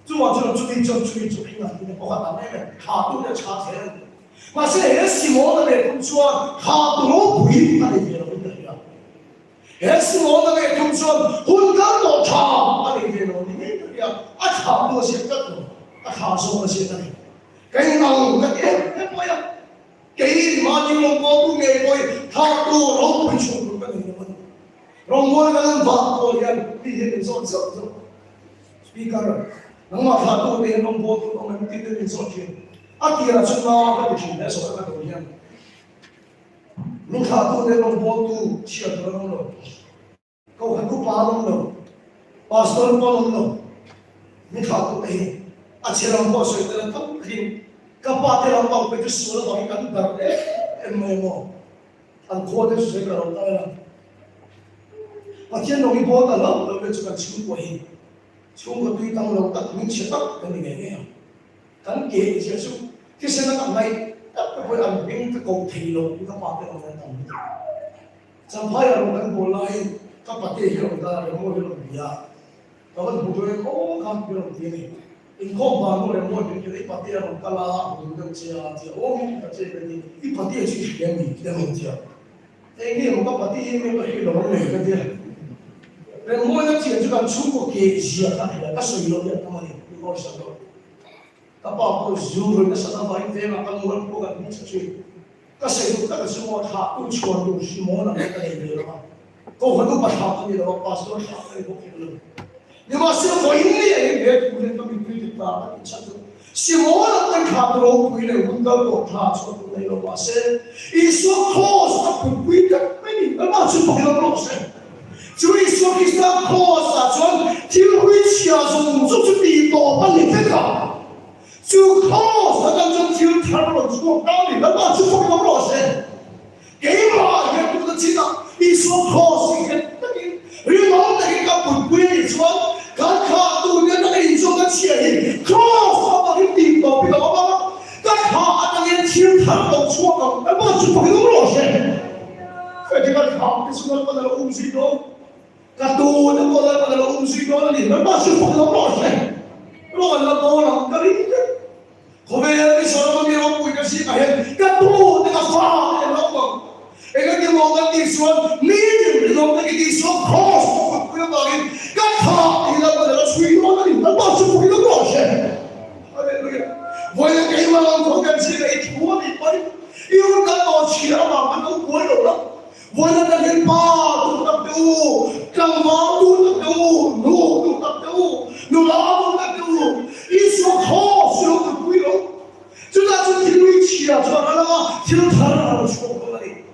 就往这注意啊！你包括咱们他都在查钱，嘛是那西摩那边说他都老会那里边了，问题啊！那西摩那边说混干老查那里边了，你们呀，啊差不多些个多，啊他说那些个，给俺那点什么呀？给嘛你们光不给我，他都老会穷的那里边。 Rongwon ka ng bato yan, pihin so. Speaker, nang makato din ng boto ng magtitin so yan. At tira sa mga kapitid na so ka yan. Nung kato din ng boto siya doon no. Kau hago parang no. Pastor pa no. Nung kato din. At siya lang po so ito lang kapatid. Kapatid lang po pwede sulat ang ikandar mo. Ang kode sa siya karoon tayo. Pasien nong ibo ta lo le chukan chung ko hi chung ko tui tang lo tak min che tak kan ni nge kan ke che su ki se na kam nai tak ko an bing ta ko thei lo ka pa te lo na tam cham phai ro kan bol lai ka pa te hi lo ta le mo lo ya ka ban bu do ko kam pi lo ti ni in ko ba mo le mo bi ke pa te ro ka la bu de che a ti o mi pa che ni i pa te chi ye ni de mo ti a e ni mo ka pa te me pa hi lo ne ka te Pero mo na tiyan juga cukup ke siya kaya kaso ilo ya tamani ko sa do. Tapa ko zuro na sa tabay tema kamuran ko kan sa chi. Kasi ito ka sumo ha u chuan do si mo na ka ni lo. Ko hanu pa ha ni lo pastor ha ni ko kilo. Ni ma sila ko ini ya ni ko ni to mi pi ta sa do. Si mo na kan ka do ko ni ko da ko ta so ko ni lo pa se. Iso ko sa ko pi ta ni ma su pa lo se. 就一说给他破啥穿，听会起啊，从就是地多把你这个，就靠啥当中听他们说当你的那就不给我老师，给嘛也不能知道，一说靠是个那个，你老那个不归穿，看看都那个一种的钱，靠啥把你地多比较嘛，看看那个听他们说的，那就不给我老师，这个靠就是我们的东西多。 Katu na po na pala umsigo na din. Napasok po na po siya. Pero wala po lang karingan. Kung may isa naman yung po kasi kahit katu na kafa na po. E kaya mo nga tiswan, million na nagkitiswan, cross po po yung bagay. Kata, ilan pa na suyo na din. Napasok po na po siya. Hallelujah. Wala kayo mga kogan sila ituwa ni pa rin. Yung kato siya mga ng buwan na. Wala na rin pa, tutap do, kama tutap do, no tutap do, no labo tutap do, iso ko, sino tutwiro, juda juda tiwichia, juda nalaga, tino tara na chuko kali,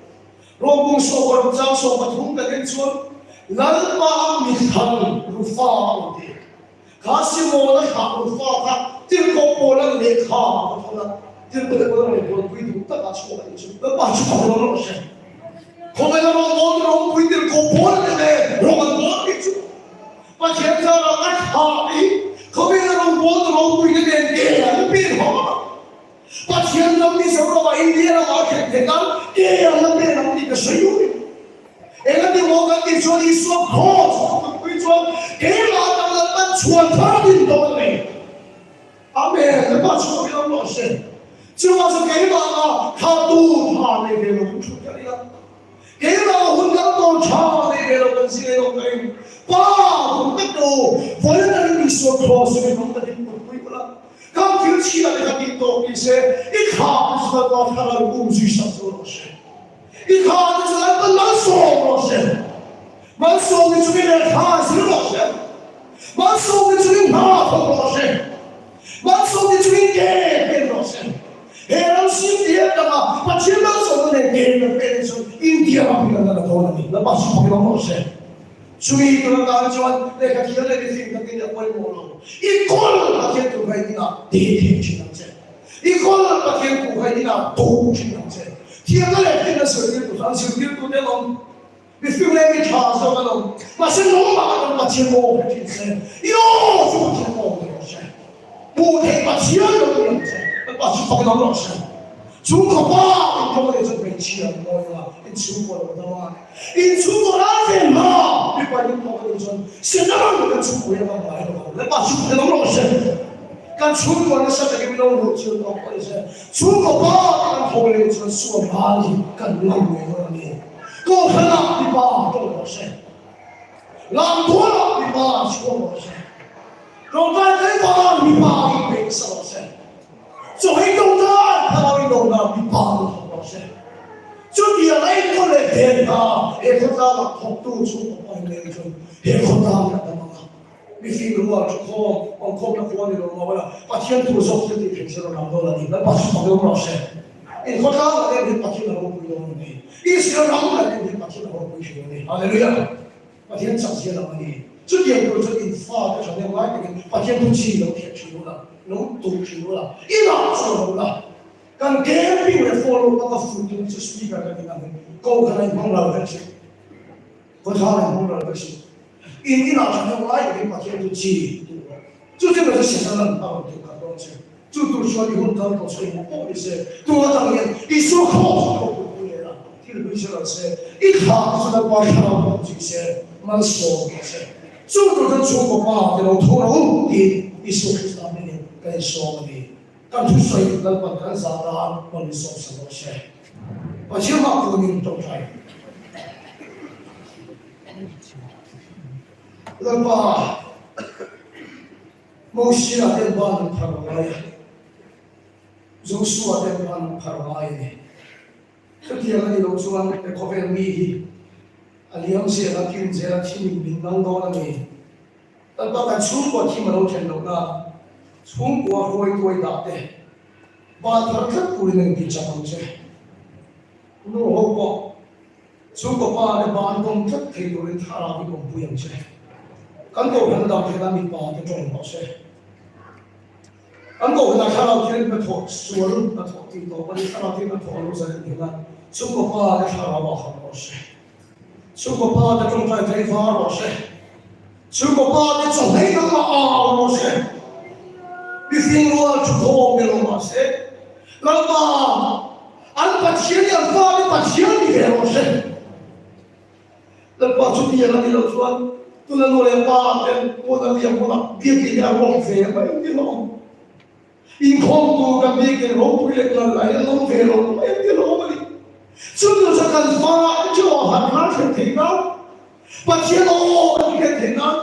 robong sobar jang sobar thunga den chuan, lalma mithan rufa uti, kasi mo na ha rufa ka, tino ko polang lekha, 들보는 뭐 부이도 딱 맞추고 가지고 맞추고 그러는 것이 거기서 뭐 부이들 고 보는데 로만 뭐겠죠 막 괜찮아 하이 거기서 뭐 부이들 게 비호 막 현장이 서로가 인디아나 마켓에가 깨어난 데 나오니까 소유 애가들 뭐가 기존이 수업 고 부이죠 개가 땅을 추한 사람이 너네 아멘 맞추고 이런 것이 지금와서 개가가 가도 하네게로 출결이야 개가가 혼자도 차네게로 건식에 놓고인 빠 동백도 원하는 미소 크로스를 놓고인 못 보이구나 그 길치가 내가 믿고 이제 이 가면서 너 하나를 움직이셨어 이 가면서 난 만소로세 만소의 중에 가스로세 만소의 중에 나로세 만소의 중에 개로세 해랑 신디에다가 마침나서 너네 개를 빼내서 인디아가 필요하다는 도움이 나 마치 보기로 못해 중이 들어가지만 내가 기다리는 생각이 머리 모르고 이걸 밖에 누가 있나 대대신앙제 이걸 밖에 누가 있나 도신앙제 티어를 내는 설계도 상식들도 내놓은 미술행위 차서가 너무 맛을 너무 많은 마치 뭐 할수 이거 좋게 먹는 것이 못해 마치 여러분 마치 보기로 못해 중국어 이쪽에서 배치한 거야 중국어로 나와 이 중국어한테 막 일반인 보고는 신나는 중국어에만 말하고 마치 보기로 못해 간 중국어는 사람들이 너무 지금 없고 이제 중국어만 보고는 수업 많이 간 너무해요 그 하나 이봐 또 못해 남도라 이봐 시고 못해 로마는 이봐 이봐 있어 못해 做运动的，他把运动的比跑的好些。就你来过来天啊，也看到了好多种外面的，也看到了的嘛。你听如果说我看到过的了，我了把天土上天地平时都拿到了，你们把什么都老些。你看到了的，你把天都不用的，一时拿不来的，你把天都不用的。哈利路亚，把天彰显了你。这点不是你发的上面外面把天都起了，天起了。 能读书了，一拿出了，但改变了 follow 那个辅助就是 speaker 的那个，高可能碰到的是，不他能碰到的是，一拿出来我也把天都记住了，就这个是写上了那个读看东西，就读说以后他读书我不的是，读了当年一说考试都不会了，听了没学了是，一考试的话看到这些蛮说的是，就读的中国话的老头老的，一说是啥的。 cái số này các thứ xây dựng bằng các giá đa bằng số sản xuất và chiếm mặt của mình trong trái lần ba mỗi khi là đêm ban thằng này dù suốt đêm ban thằng này cái kia là đi đâu xuống cái có vẻ mi aliang sẽ là kim sẽ là chim mình năng đó là mi lần ba cái xuống qua khi mà đâu trên đâu na 중국어 호의도에 답대 바타르트 우리는 비자방제 노호고 중국 바에 반동특 대도를 타라비 공부영제 간도 한다 대담이 바에 종보세 간도 하나 타라비는 더 수월은 더 뒤도 빨리 타라비는 더 어려서는 중국 바에 타라바 하고세 중국 바에 종파에 대파하고세 중국 바에 종해가 아고세 비행로와 주도면로 마세 라마 안 받치니 안 파니 받치니 해로세 라마 주디야 나니로 수안 tuần rồi ba tên cô ta việc cô ta việc gì là không về mà em biết không in không tu cái việc cái không tu việc là lại không về rồi mà em biết không vậy chúng tôi sẽ cần phá cho hạt hạt thành thế nào và chiến đấu thành thế nào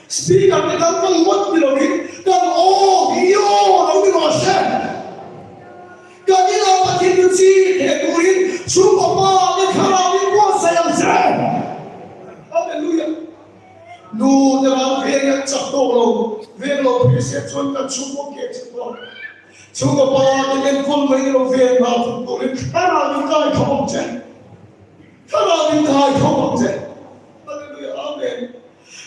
speaker người ta không mất điều gì cần ô hiểu đâu cái đó sẽ cái gì là phát triển được gì để tôi chúng ta ba cái khả năng đi qua sẽ làm sao hallelujah nu dalam vega captolo velo pese chonta chumo ke chpo chumo pa den kon velo vega to le khara ni kai khom che hallelujah amen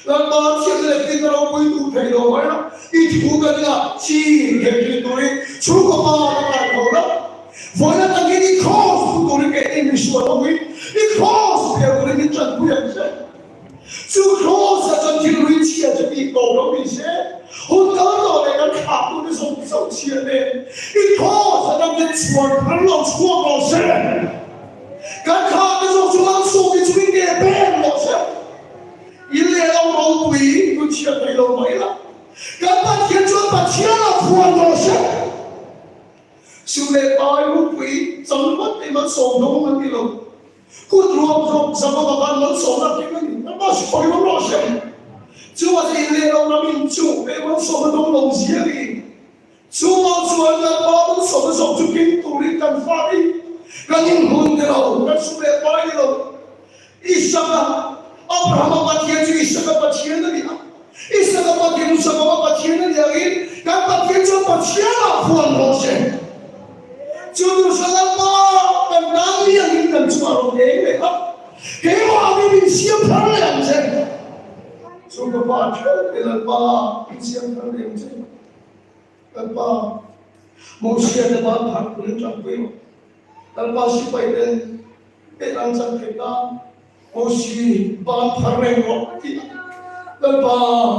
la ba che le tin ro pui tu thai lo ba i thu ga ni chi ke ki tu chumo pa ka ko la Voi na tangi ni cross ku ko ke English wa lo wi. Ni cross pe ko ni chan bu ya se. Su cross sa chan ti lui chi a ti ko lo mi se. Ho ta lo le ka kha ku ni so chi le. Ni cross sa dam le chuan kan lo chuan lo se. Ka kha ni so lang so ni chui ke ben lo se. Ile lo lo wi ku chi a te lo mai la. Ka pa ti chuan pa chi la fuan lo se. Sự lệ bài lúc quý sống mất thì mất sống đông mất đi lâu cút ruộng ruộng sống mà bạn mất sống là cái mình nó mất sống nó lo sẽ chú mà thì lệ lâu là mình chủ để mất sống đông lòng gì đi chú mà chú là ba mất sống chú kinh tụ đi cần phát đi cái những hồn cái lâu cái sự lệ bài đi lâu Isaka Abraham bắt thiên chú Isaka bắt thiên đó đi Isaka bắt thiên Isaka bắt thiên đó đi cái bắt thiên chú bắt thiên là fuan lo sẽ Jerusalem mà đang liên minh gần chúng ta thế này không? Cái hòa bình bị xiêm thắng làm gì? Chúng ta bắt chơi để làm ba bị xiêm thắng làm gì? Làm ba một xiêm để ba thắng cũng chẳng biết. Làm ba chỉ phải đến để làm sao thế ta? Một xiêm ba thắng làm gì? Làm ba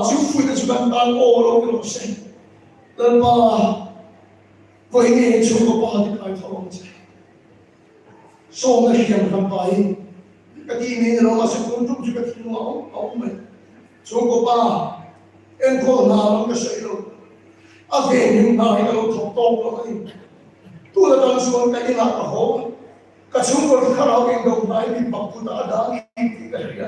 chú phu để chúng ta đang ô lâu cái lúc sinh. Làm ba với nghe chúng có ba thì phải thong chứ, số người hiện làm bài, cái gì này nó mà sẽ cũng chung cái gì mà ông mình, chúng có ba, em có nào nó cái gì đâu, à về những này nó thong thong rồi, tôi là đang xuống cái gì là khó, cái chúng có khả năng đâu này bị bắt tụt đã đi cái gì